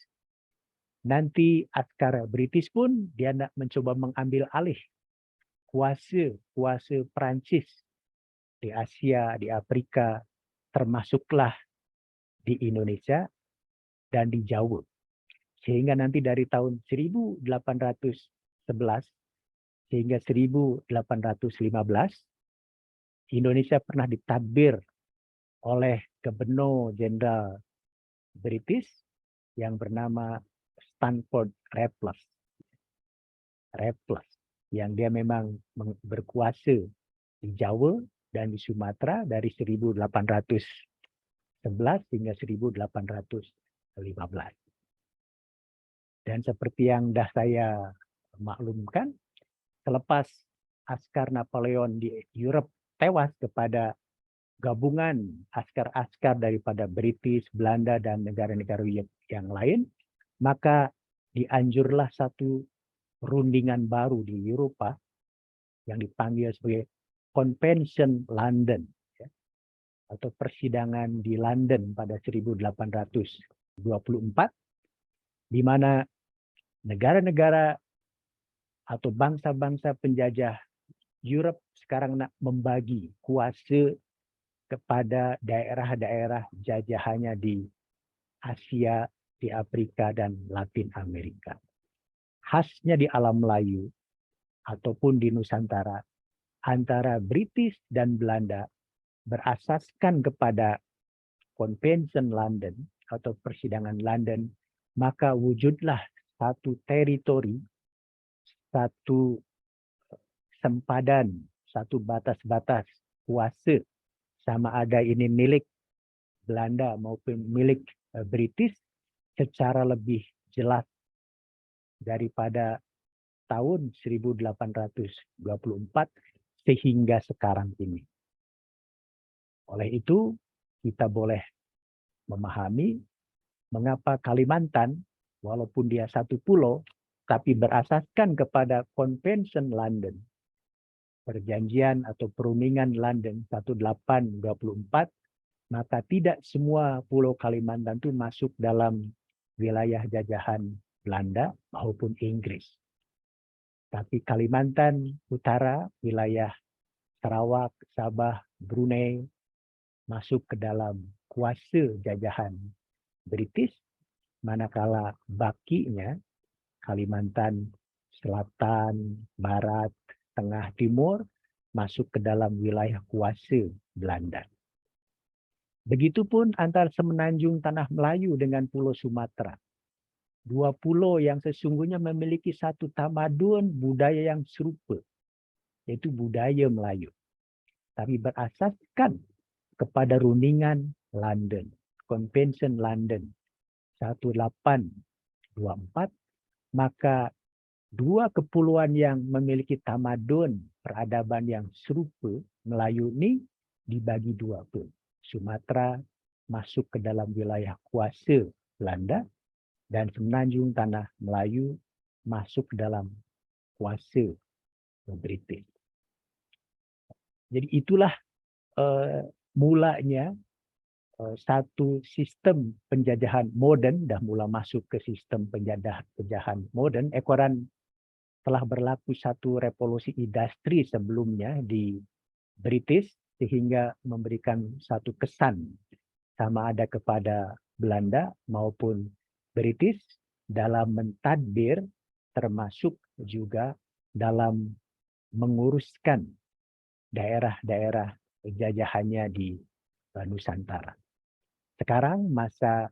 nanti askar British pun dia nak mencoba mengambil alih kuasa Prancis di Asia, di Afrika, termasuklah di Indonesia dan di Jawa. Sehingga nanti dari tahun 1811 sehingga 1815, Indonesia pernah ditadbir oleh Gubernur Jenderal British yang bernama Stanford Raffles. Yang dia memang berkuasa di Jawa dan di Sumatera dari 1811 hingga 1815. Dan seperti yang dah saya maklumkan, selepas askar Napoleon di Europe tewas kepada gabungan askar-askar daripada British, Belanda, dan negara-negara yang lain, maka dianjurlah satu rundingan baru di Eropa yang dipanggil sebagai Convention London, ya, atau persidangan di London pada 1824, di mana negara-negara atau bangsa-bangsa penjajah Europe sekarang nak membagi kuasa kepada daerah-daerah jajahannya di Asia, di Afrika, dan Latin Amerika. Khasnya di alam Melayu ataupun di Nusantara, antara British dan Belanda berasaskan kepada Convention London atau persidangan London, maka wujudlah satu teritori, satu sempadan, satu batas-batas kuasa, sama ada ini milik Belanda maupun milik British secara lebih jelas daripada tahun 1824 sehingga sekarang ini. Oleh itu, kita boleh memahami mengapa Kalimantan, walaupun dia satu pulau, tapi berasaskan kepada Convention London, perjanjian atau perundingan London 1824, maka tidak semua pulau Kalimantan itu masuk dalam wilayah jajahan Belanda maupun Inggris. Tapi Kalimantan Utara, wilayah Sarawak, Sabah, Brunei, masuk ke dalam kuasa jajahan British, manakala bakinya Kalimantan Selatan, Barat, Tengah, Timur masuk ke dalam wilayah kuasa Belanda. Begitupun antara semenanjung Tanah Melayu dengan Pulau Sumatera. Dua pulau yang sesungguhnya memiliki satu tamadun budaya yang serupa, yaitu budaya Melayu. Tapi berasaskan kepada rundingan London, Convention London 1824, maka dua kepulauan yang memiliki tamadun peradaban yang serupa Melayu ini dibagi dua pun. Sumatera masuk ke dalam wilayah kuasa Belanda dan semenanjung Tanah Melayu masuk ke dalam kuasa British. Jadi itulah mulanya satu sistem penjajahan modern, dah mula masuk ke sistem penjajahan modern. Ekoran telah berlaku satu revolusi industri sebelumnya di British, sehingga memberikan satu kesan sama ada kepada Belanda maupun British dalam mentadbir, termasuk juga dalam menguruskan daerah-daerah jajahannya di Nusantara. Sekarang masa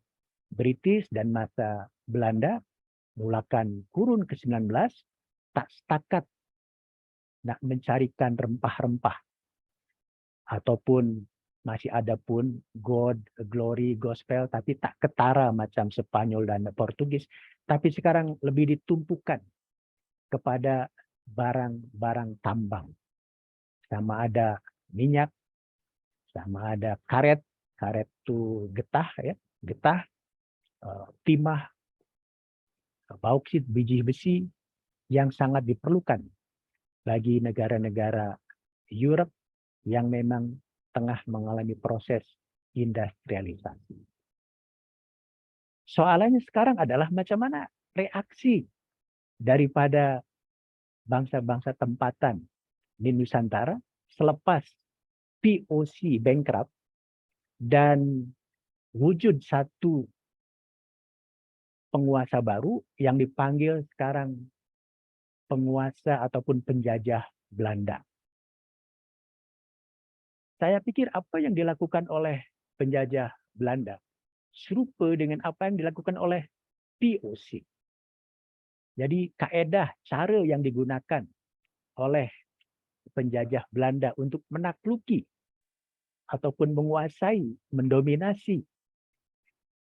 British dan masa Belanda, mulakan kurun ke-19, tak setakat nak mencarikan rempah-rempah ataupun masih ada pun God, Glory, Gospel, tapi tak ketara macam Spanyol dan Portugis. Tapi sekarang lebih ditumpukan kepada barang-barang tambang. Sama ada minyak, sama ada karet itu getah, ya, getah, timah, bauksit, biji besi yang sangat diperlukan bagi negara-negara Europe yang memang tengah mengalami proses industrialisasi. Soalannya sekarang adalah macam mana reaksi daripada bangsa-bangsa tempatan di Nusantara selepas POC bankrupt dan wujud satu penguasa baru yang dipanggil sekarang penguasa ataupun penjajah Belanda. Saya pikir apa yang dilakukan oleh penjajah Belanda serupa dengan apa yang dilakukan oleh POC. Jadi kaedah, cara yang digunakan oleh penjajah Belanda untuk menakluki ataupun menguasai, mendominasi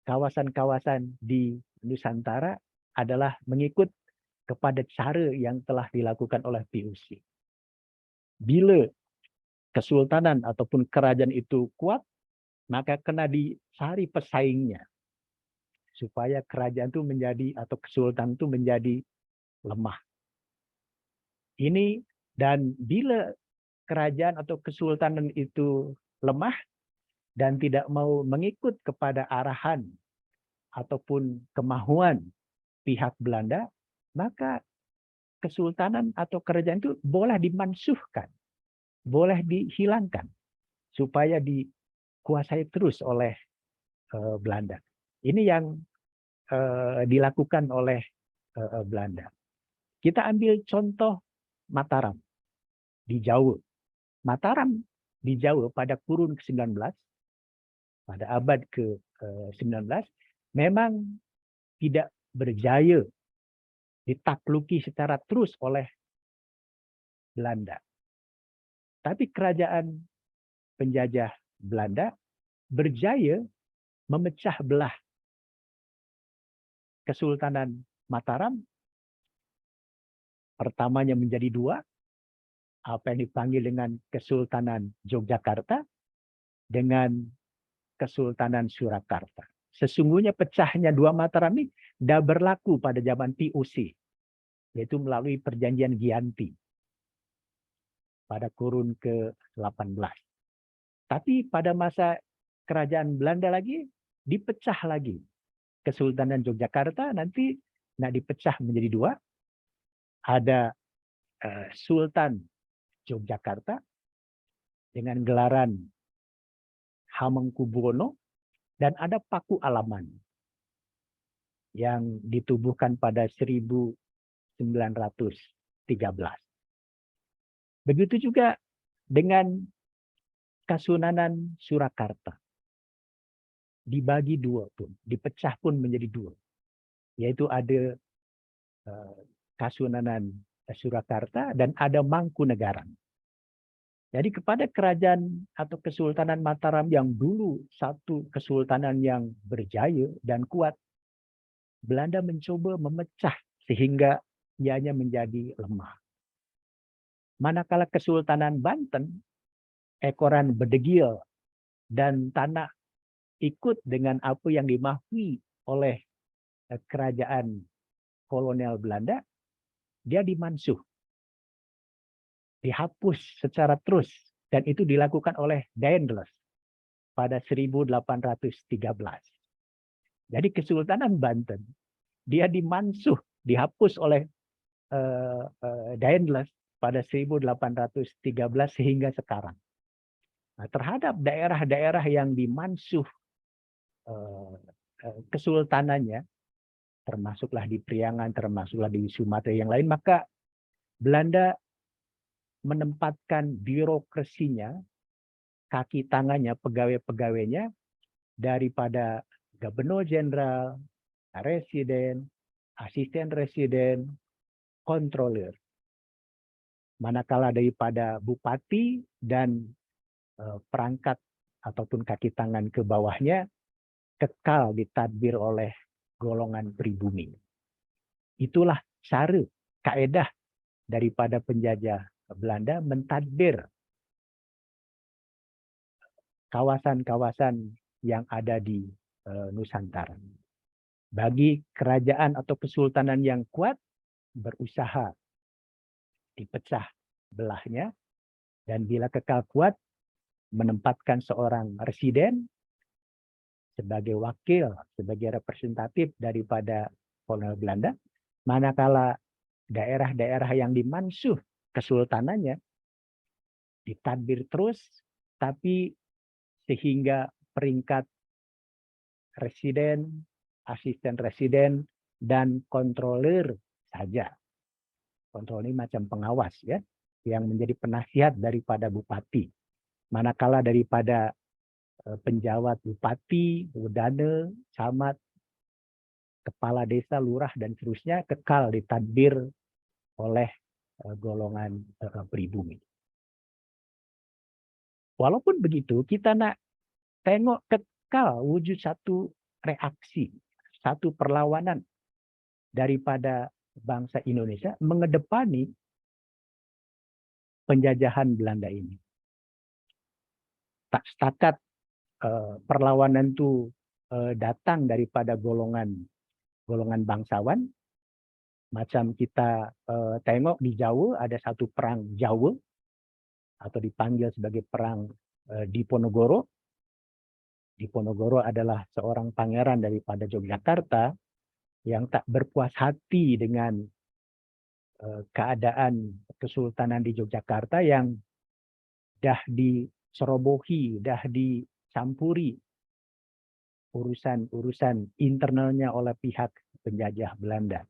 kawasan-kawasan di Nusantara adalah mengikut kepada cara yang telah dilakukan oleh POC. Bila kesultanan ataupun kerajaan itu kuat, maka kena dicari pesaingnya supaya kerajaan itu menjadi atau kesultanan itu menjadi lemah. Ini, dan bila kerajaan atau kesultanan itu lemah dan tidak mau mengikut kepada arahan ataupun kemahuan pihak Belanda, maka kesultanan atau kerajaan itu boleh dimansuhkan, boleh dihilangkan supaya dikuasai terus oleh Belanda. Ini yang dilakukan oleh Belanda. Kita ambil contoh Mataram di Jawa. Mataram di Jawa pada kurun ke-19, pada abad ke-19, memang tidak berjaya ditakluki secara terus oleh Belanda. Tapi kerajaan penjajah Belanda berjaya memecah belah Kesultanan Mataram pertamanya menjadi dua, apa yang dipanggil dengan Kesultanan Yogyakarta dengan Kesultanan Surakarta. Sesungguhnya pecahnya dua Mataram ini sudah berlaku pada zaman TOC, yaitu melalui perjanjian Giyanti pada kurun ke-18. Tapi pada masa kerajaan Belanda lagi, dipecah lagi. Kesultanan Yogyakarta nanti dipecah menjadi dua. Ada Sultan Yogyakarta dengan gelaran Hamengkubuwono, dan ada Paku Alaman yang ditubuhkan pada 1913. Begitu juga dengan Kasunanan Surakarta. Dibagi dua pun, dipecah pun menjadi dua. Yaitu ada Kasunanan Surakarta dan ada Mangkunegaran. Jadi kepada kerajaan atau Kesultanan Mataram yang dulu satu kesultanan yang berjaya dan kuat, Belanda mencoba memecah sehingga ianya menjadi lemah. Manakala Kesultanan Banten, ekoran Bedegil dan tanah ikut dengan apa yang dimahui oleh kerajaan kolonial Belanda, dia dimansuh, dihapus secara terus, dan itu dilakukan oleh Daendels pada 1813. Jadi Kesultanan Banten, dia dimansuh, dihapus oleh Daendels pada 1813 sehingga sekarang. Nah, terhadap daerah-daerah yang dimansuh kesultanannya, termasuklah di Priangan, termasuklah di Sumatera yang lain, maka Belanda menempatkan birokrasinya, kaki tangannya, pegawai-pegawainya, daripada gubernur jenderal, residen, asisten residen, kontroler. Manakala daripada bupati dan perangkat ataupun kaki tangan ke bawahnya kekal ditadbir oleh golongan pribumi. Itulah cara, kaedah daripada penjajah Belanda mentadbir kawasan-kawasan yang ada di Nusantara. Bagi kerajaan atau kesultanan yang kuat, berusaha dipecah belahnya, dan bila kekal kuat, menempatkan seorang residen sebagai wakil, sebagai representatif daripada kolonial Belanda, manakala daerah-daerah yang dimansuh kesultanannya ditadbir terus, tapi sehingga peringkat residen, asisten residen, dan kontroler saja. Kontrol ini macam pengawas ya, yang menjadi penasihat daripada bupati. Manakala daripada penjawat bupati, wedana, camat, kepala desa, lurah, dan seterusnya kekal ditadbir oleh golongan pribumi. Walaupun begitu, kita nak tengok kekal wujud satu reaksi, satu perlawanan daripada bangsa Indonesia menghadapi penjajahan Belanda ini. Tak setakat perlawanan itu datang daripada golongan bangsawan, macam kita tengok di Jawa ada satu perang Jawa atau dipanggil sebagai perang Diponegoro. Diponegoro adalah seorang pangeran daripada Yogyakarta yang tak berpuas hati dengan keadaan kesultanan di Yogyakarta yang dah dicerobohi, dah dicampuri urusan internalnya oleh pihak penjajah Belanda.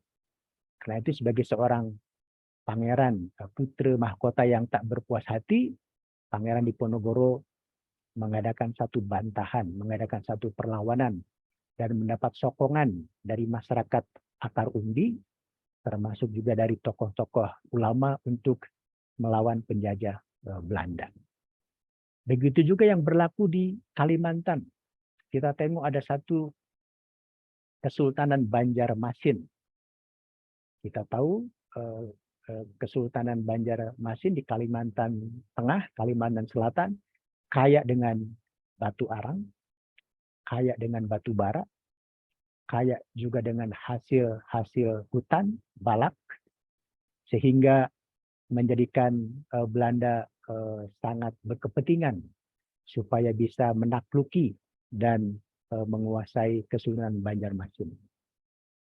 Karena itu sebagai seorang pangeran, putra mahkota yang tak berpuas hati, Pangeran Diponegoro mengadakan satu bantahan, mengadakan satu perlawanan, dan mendapat sokongan dari masyarakat akar undi, termasuk juga dari tokoh-tokoh ulama untuk melawan penjajah Belanda. Begitu juga yang berlaku di Kalimantan. Kita tengok ada satu Kesultanan Banjarmasin. Kita tahu Kesultanan Banjarmasin di Kalimantan Tengah, Kalimantan Selatan, kaya dengan batu arang, kaya dengan batu bara, kaya juga dengan hasil hutan, balak, sehingga menjadikan Belanda sangat berkepentingan supaya bisa menakluki dan menguasai Kesultanan Banjarmasin.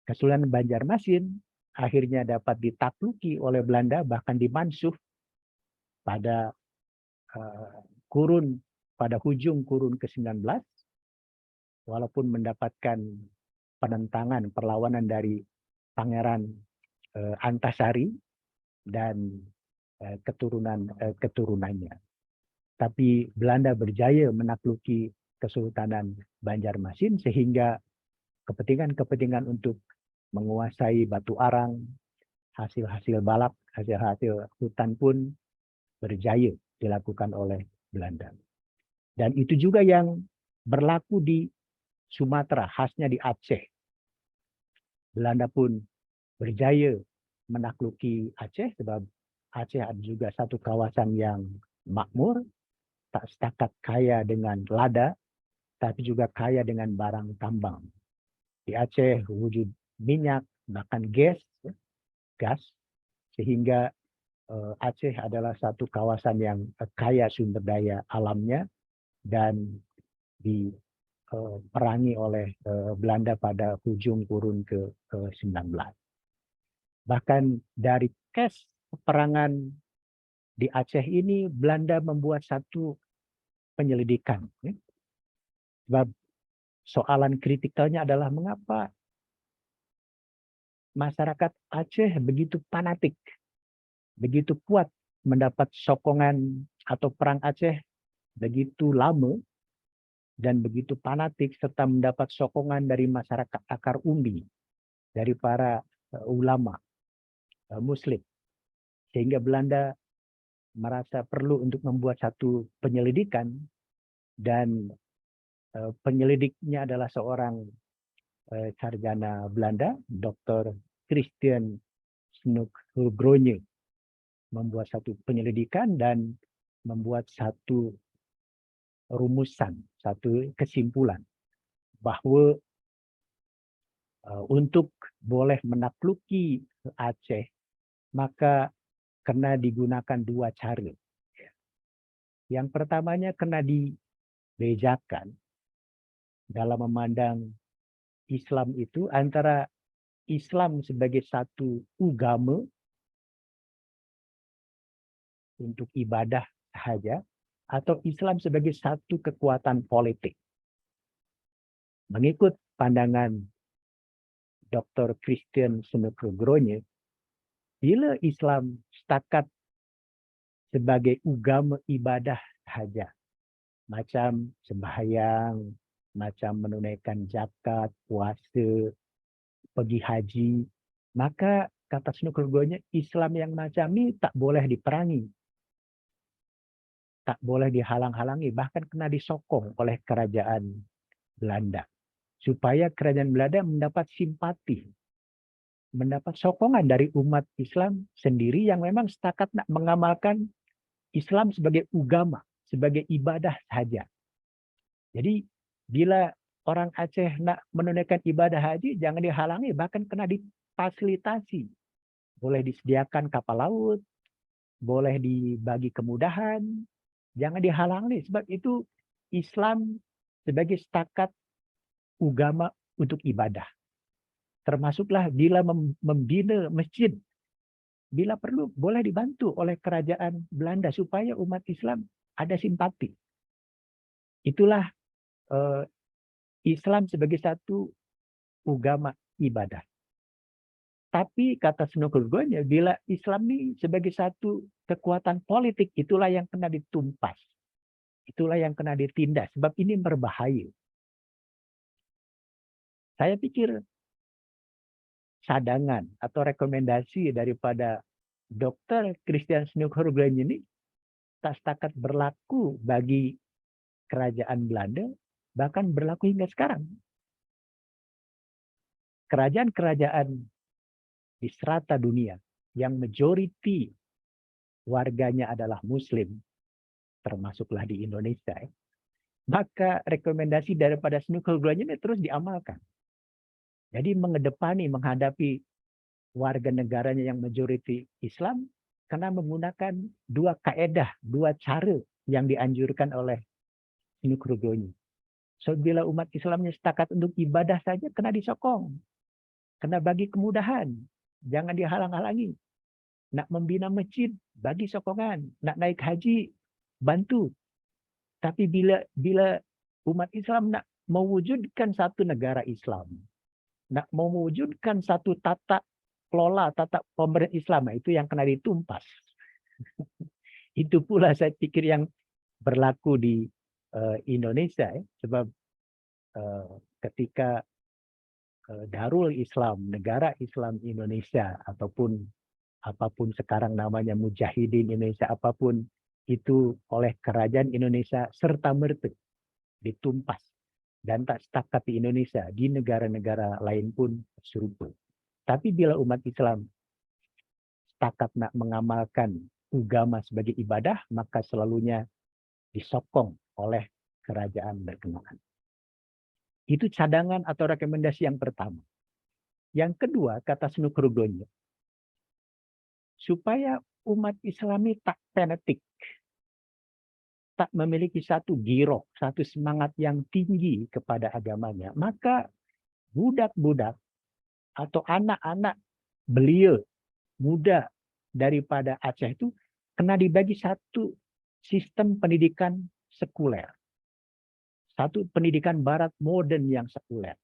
Kesultanan Banjarmasin akhirnya dapat ditakluki oleh Belanda, bahkan dimansuh pada pada hujung kurun ke-19, walaupun mendapatkan penentangan, perlawanan dari Pangeran Antasari dan keturunannya. Tapi Belanda berjaya menakluki Kesultanan Banjarmasin sehingga kepentingan untuk menguasai batu arang, hasil-hasil balak, hasil-hasil hutan pun berjaya dilakukan oleh Belanda. Dan itu juga yang berlaku di Sumatera, khasnya di Aceh. Belanda pun berjaya menakluki Aceh, sebab Aceh ada juga satu kawasan yang makmur, tak setakat kaya dengan lada, tapi juga kaya dengan barang tambang. Di Aceh wujud minyak, bahkan gas, sehingga Aceh adalah satu kawasan yang kaya sumber daya alamnya dan diperangi oleh Belanda pada hujung kurun ke-19. Bahkan dari kes peperangan di Aceh ini, Belanda membuat satu penyelidikan. Sebab soalan kritikalnya adalah mengapa masyarakat Aceh begitu fanatik, begitu kuat mendapat sokongan atau perang Aceh begitu lama dan begitu fanatik, serta mendapat sokongan dari masyarakat akar umbi, dari para ulama Muslim, sehingga Belanda merasa perlu untuk membuat satu penyelidikan, dan penyelidiknya adalah seorang sarjana Belanda, Dr. Christian Snoekgroenje, membuat satu penyelidikan dan membuat satu rumusan, satu kesimpulan bahwa untuk boleh menakluki Aceh maka kena digunakan dua cara. Yang pertamanya kena dibedakan dalam memandang Islam itu antara Islam sebagai satu agama untuk ibadah saja atau Islam sebagai satu kekuatan politik. Mengikut pandangan Dr. Christian Snoekgroenje, bila Islam setakat sebagai agama ibadah saja, macam sembahyang, macam menunaikan zakat, puasa, pergi haji, maka kata Snoekgroenje, Islam yang macam ini tak boleh diperangi, tak boleh dihalang-halangi, bahkan kena disokong oleh kerajaan Belanda, supaya kerajaan Belanda mendapat simpati, mendapat sokongan dari umat Islam sendiri yang memang setakat nak mengamalkan Islam sebagai agama, sebagai ibadah saja. Jadi bila orang Aceh nak menunaikan ibadah haji, jangan dihalangi, bahkan kena difasilitasi. Boleh disediakan kapal laut, boleh dibagi kemudahan, jangan dihalangi, sebab itu Islam sebagai setakat agama untuk ibadah. Termasuklah bila membina masjid, bila perlu boleh dibantu oleh kerajaan Belanda supaya umat Islam ada simpati. Itulah Islam sebagai satu agama ibadah. Tapi kata Snoekgroenje, bila Islam ini sebagai satu kekuatan politik, itulah yang kena ditumpas. Itulah yang kena ditindas, sebab ini berbahaya. Saya pikir sadangan atau rekomendasi daripada Dr. Christian Snoekgroenje ini tak setakat berlaku bagi kerajaan Belanda, bahkan berlaku hingga sekarang. kerajaan-kerajaan di serata dunia yang majority warganya adalah Muslim, termasuklah di Indonesia, maka rekomendasi daripada Snuggerud ini terus diamalkan. Jadi menghadapi warga negaranya yang majority Islam karena menggunakan dua kaedah, dua cara yang dianjurkan oleh Snuggerud. So bila umat Islamnya sepakat untuk ibadah saja kena disokong, kena bagi kemudahan, jangan dihalang-halangi. Nak membina masjid, bagi sokongan. Nak naik haji, bantu. Tapi bila umat Islam nak mewujudkan satu negara Islam, nak mewujudkan satu tata kelola, tata pemerintah Islam, itu yang kena ditumpas. Itu pula saya pikir yang berlaku di Indonesia, sebab ketika Darul Islam, negara Islam Indonesia, ataupun apapun sekarang namanya Mujahidin Indonesia, apapun itu oleh kerajaan Indonesia serta-merta ditumpas dan tak setakat di Indonesia, di negara-negara lain pun serupa. Tapi bila umat Islam setakat nak mengamalkan agama sebagai ibadah, maka selalunya disokong oleh kerajaan berkenaan. Itu cadangan atau rekomendasi yang pertama. Yang kedua, kata Snuggerud, supaya umat Islami tak fanatik, tak memiliki satu giroh, satu semangat yang tinggi kepada agamanya, maka budak-budak atau anak-anak belia muda daripada Aceh itu kena dibagi satu sistem pendidikan sekuler. Satu pendidikan barat modern yang sekuler.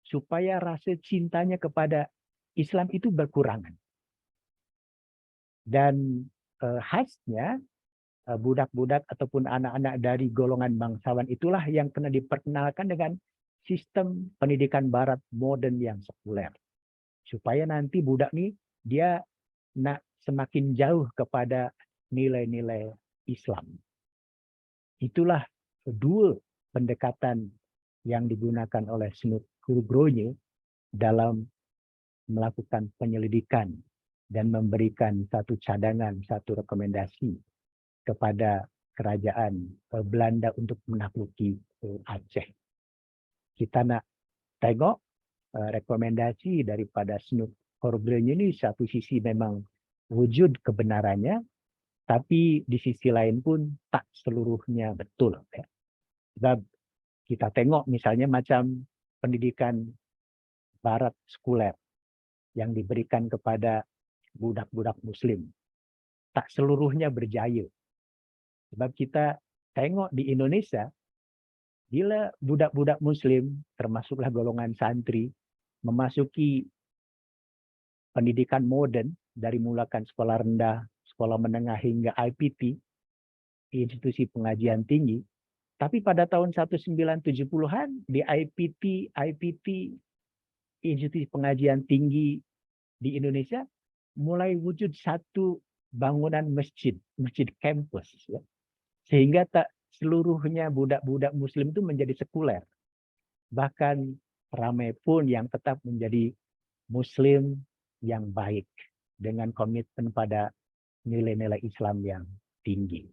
Supaya rasa cintanya kepada Islam itu berkurangan. Dan khasnya budak-budak ataupun anak-anak dari golongan bangsawan itulah yang kena diperkenalkan dengan sistem pendidikan barat modern yang sekuler. Supaya nanti budak ini dia nak semakin jauh kepada nilai-nilai Islam. Itulah dua pendekatan yang digunakan oleh Snuggerud dalam melakukan penyelidikan dan memberikan satu cadangan, satu rekomendasi kepada kerajaan Belanda untuk menakluki Aceh. Kita nak tengok rekomendasi daripada Snuggerud ini satu sisi memang wujud kebenarannya, tapi di sisi lain pun tak seluruhnya betul. Ya. Sebab kita tengok misalnya macam pendidikan barat sekuler yang diberikan kepada budak-budak Muslim. Tak seluruhnya berjaya. Sebab kita tengok di Indonesia, bila budak-budak Muslim, termasuklah golongan santri, memasuki pendidikan modern, dari mulakan sekolah rendah, sekolah menengah hingga IPT, institusi pengajian tinggi, tapi pada tahun 1970-an di IPT, institusi pengajian tinggi di Indonesia, mulai wujud satu bangunan masjid kampus. Ya. Sehingga tak seluruhnya budak-budak Muslim itu menjadi sekuler. Bahkan ramai pun yang tetap menjadi Muslim yang baik dengan komitmen pada nilai-nilai Islam yang tinggi.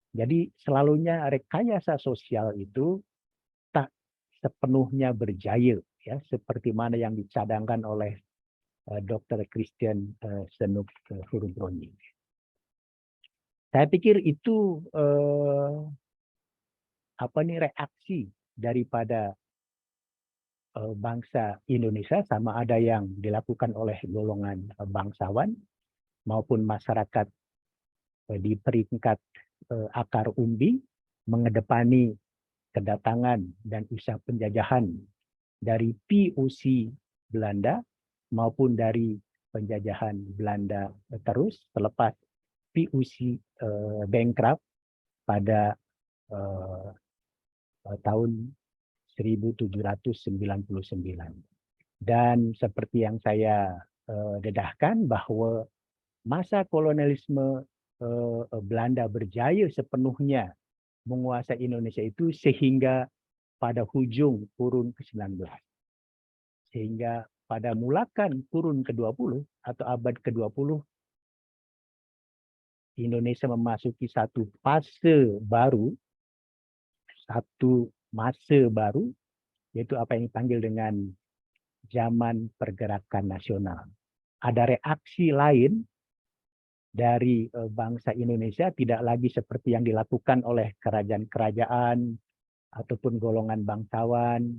Jadi selalunya rekayasa sosial itu tak sepenuhnya berjaya, ya, seperti mana yang dicadangkan oleh Dr. Christian Snuggerud. Saya pikir itu reaksi daripada bangsa Indonesia, sama ada yang dilakukan oleh golongan bangsawan maupun masyarakat di peringkat akar umbi, mengedepankan kedatangan dan usaha penjajahan dari POC Belanda maupun dari penjajahan Belanda terus selepas POC bankrupt pada tahun 1799. Dan seperti yang saya dedahkan bahwa masa kolonialisme Belanda berjaya sepenuhnya menguasai Indonesia itu sehingga pada hujung kurun ke-19. Sehingga pada mulakan kurun ke-20 atau abad ke-20, Indonesia memasuki satu fase baru, satu masa baru, yaitu apa yang dipanggil dengan zaman pergerakan nasional. Ada reaksi lain dari bangsa Indonesia, tidak lagi seperti yang dilakukan oleh kerajaan-kerajaan ataupun golongan bangsawan,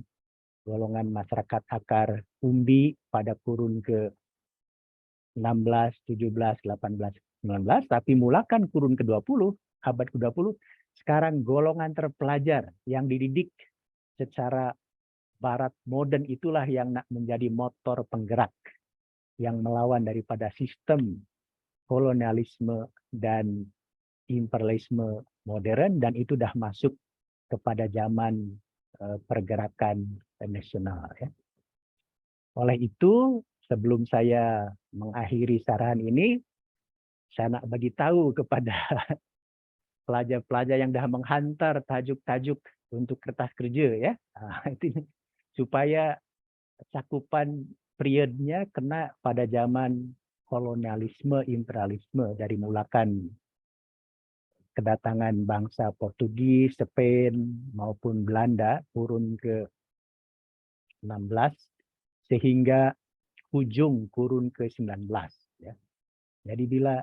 golongan masyarakat akar umbi pada kurun ke-16, 17, 18, 19, tapi mulakan kurun ke-20, abad ke-20, sekarang golongan terpelajar yang dididik secara barat modern itulah yang menjadi motor penggerak yang melawan daripada sistem kolonialisme dan imperialisme modern, dan itu dah masuk kepada zaman pergerakan nasional. Ya. Oleh itu, sebelum saya mengakhiri saran ini, saya nak bagi tahu kepada pelajar-pelajar yang dah menghantar tajuk-tajuk untuk kertas kerja, ya, itu supaya cakupan periodnya kena pada zaman kolonialisme, imperialisme, dari mulakan kedatangan bangsa Portugis, Spain maupun Belanda kurun ke-16 sehingga ujung kurun ke-19. Ya. Jadi bila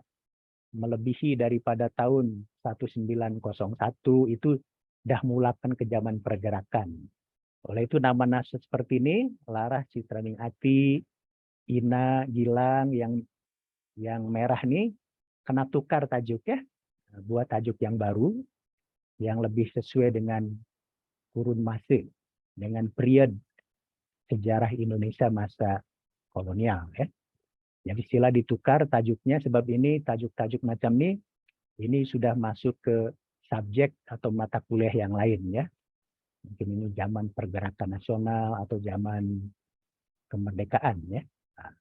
melebihi daripada tahun 1901 itu dah mulakan ke zaman pergerakan. Oleh itu nama naskah seperti ini, Laras Citraning Ati, Ina, Gilang yang merah nih kena tukar tajuknya, buat tajuk yang baru yang lebih sesuai dengan kurun masa, dengan period sejarah Indonesia masa kolonial. Ya. Jadi sila ditukar tajuknya, sebab ini tajuk-tajuk macam ini sudah masuk ke subjek atau mata kuliah yang lain, ya. Mungkin ini zaman pergerakan nasional atau zaman kemerdekaan, ya. Nah,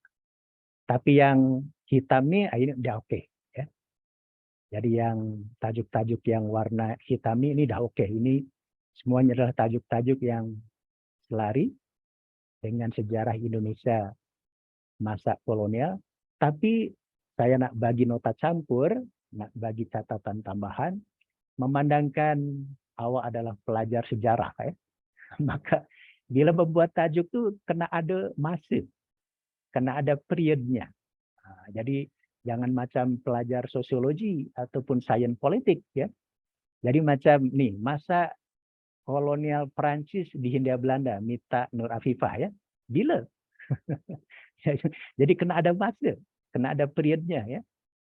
tapi yang hitam ini udah oke, ya. Jadi yang tajuk-tajuk yang warna hitam ini udah oke. Ini semuanya adalah tajuk-tajuk yang selari dengan sejarah Indonesia masa kolonial. Tapi saya nak bagi nota campur, nak bagi catatan tambahan, memandangkan awak adalah pelajar sejarah, ya. Maka bila membuat tajuk tuh kena ada masa, kena ada periodnya. Nah, jadi jangan macam pelajar sosiologi ataupun sains politik, ya. Jadi macam nih, masa kolonial Perancis di Hindia Belanda, Mita Nur Afifah, ya. Bila? Jadi kena ada masa, kena ada periodnya, ya.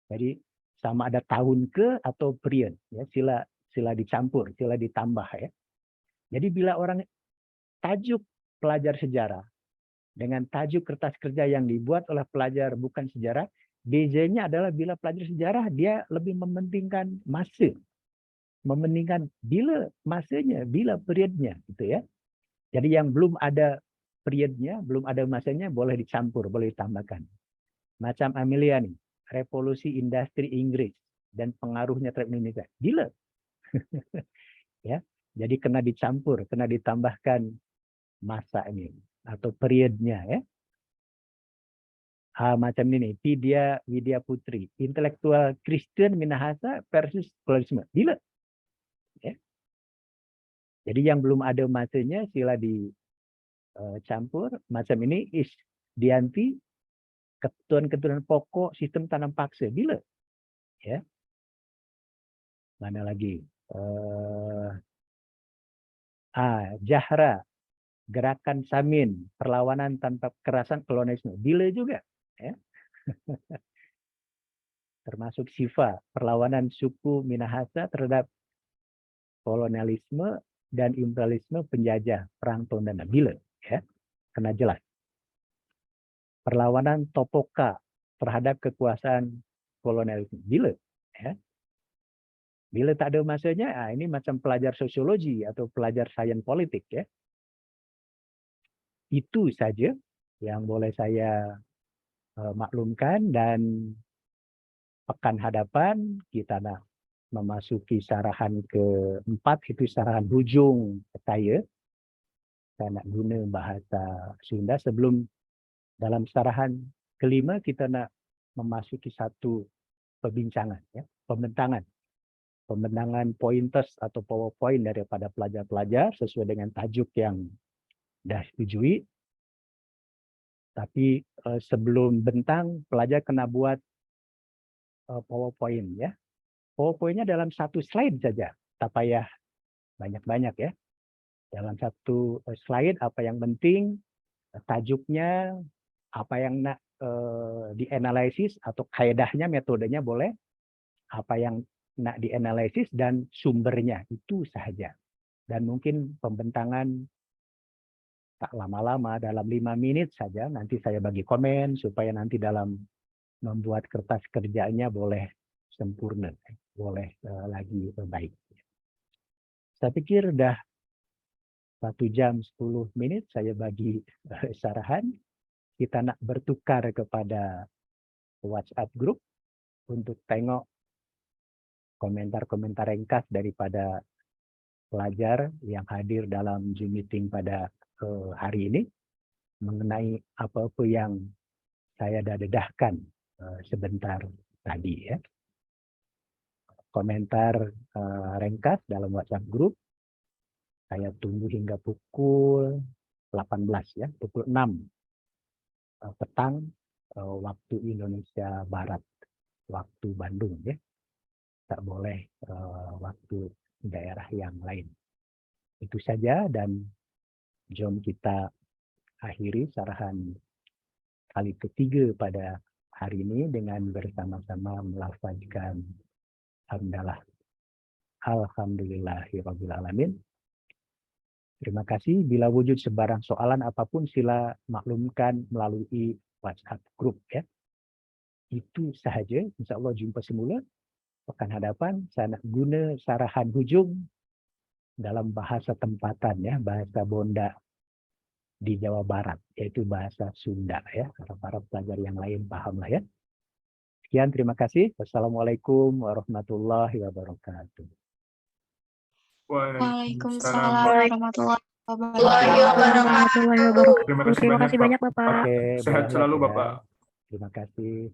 Jadi sama ada tahun ke atau period, ya. Sila dicampur, sila ditambah, ya. Jadi bila orang tajuk pelajar sejarah dengan tajuk kertas kerja yang dibuat oleh pelajar bukan sejarah, bezanya adalah bila pelajar sejarah dia lebih mementingkan masa, mementingkan bila masanya, bila periodnya, gitu, ya. Jadi yang belum ada periodnya, belum ada masanya, boleh dicampur, boleh ditambahkan. Macam Amelia nih, revolusi industri Inggris dan pengaruhnya terhadap Indonesia. Bila? Ya. Jadi kena dicampur, kena ditambahkan masa ini atau periodnya, ya. Macam ini, Widya Putri, intelektual Kristen Minahasa versus kolonialisme. Bila? Ya. Jadi yang belum ada masanya sila dicampur. Macam ini Dianti, ketentuan-ketentuan pokok sistem tanam paksa. Bila? Ya. Mana lagi? Jahra, gerakan Samin, perlawanan tanpa kekerasan kolonialisme. Bila juga, ya. Termasuk Siva, perlawanan suku Minahasa terhadap kolonialisme dan imperialisme penjajah perang Tondano. Bila, ya. Kena jelas. Perlawanan Topoka terhadap kekuasaan kolonialisme. Bila, ya. Bila tak ada masanya, ini macam pelajar sosiologi atau pelajar sains politik, ya. Itu saja yang boleh saya maklumkan, dan pekan hadapan kita nak memasuki sarahan keempat, itu sarahan hujung saya. saya nak guna bahasa Sunda sebelum dalam syarahan kelima kita nak memasuki satu perbincangan, ya, pembentangan pointers atau PowerPoint daripada pelajar-pelajar sesuai dengan tajuk yang dah setujui. Tapi sebelum bentang, pelajar kena buat PowerPoint, ya. PowerPoint-nya dalam satu slide saja, tak payah banyak-banyak, ya. Dalam satu slide apa yang penting, tajuknya, apa yang nak dianalisis atau kaedahnya, metodenya boleh, apa yang nak dianalisis dan sumbernya, itu sahaja. Dan mungkin pembentangan tak lama-lama, dalam 5 menit saja, nanti saya bagi komen supaya nanti dalam membuat kertas kerjanya boleh sempurna, boleh lagi baik. Saya pikir dah 1 jam 10 menit saya bagi syarahan. Kita nak bertukar kepada WhatsApp group untuk tengok komentar-komentar ringkas daripada pelajar yang hadir dalam Zoom meeting pada hari ini mengenai apa-apa yang saya dah dedahkan sebentar tadi, ya. Komentar ringkas dalam WhatsApp group saya tunggu hingga pukul 18, ya, pukul 6 petang waktu Indonesia Barat, waktu Bandung, ya. Tak boleh waktu daerah yang lain. Itu saja, dan jom kita akhiri syarahan kali ketiga pada hari ini dengan bersama-sama melafazkan hamdalah. Alhamdulillahirabbil alamin. Terima kasih. Bila wujud sebarang soalan apapun sila maklumkan melalui WhatsApp group, ya. Itu sahaja. InsyaAllah jumpa semula pekan hadapan. Saya nak guna syarahan hujung dalam bahasa tempatan, ya, bahasa Bonda di Jawa Barat, yaitu bahasa Sunda, ya. Para pelajar yang lain pahamlah, ya. Sekian, terima kasih. Wassalamualaikum warahmatullahi wabarakatuh. Waalaikumsalam warahmatullahi wabarakatuh. wabarakatuh. Terima kasih banyak, Bapak. Oke, Sehat selalu, ya. Bapak. Terima kasih.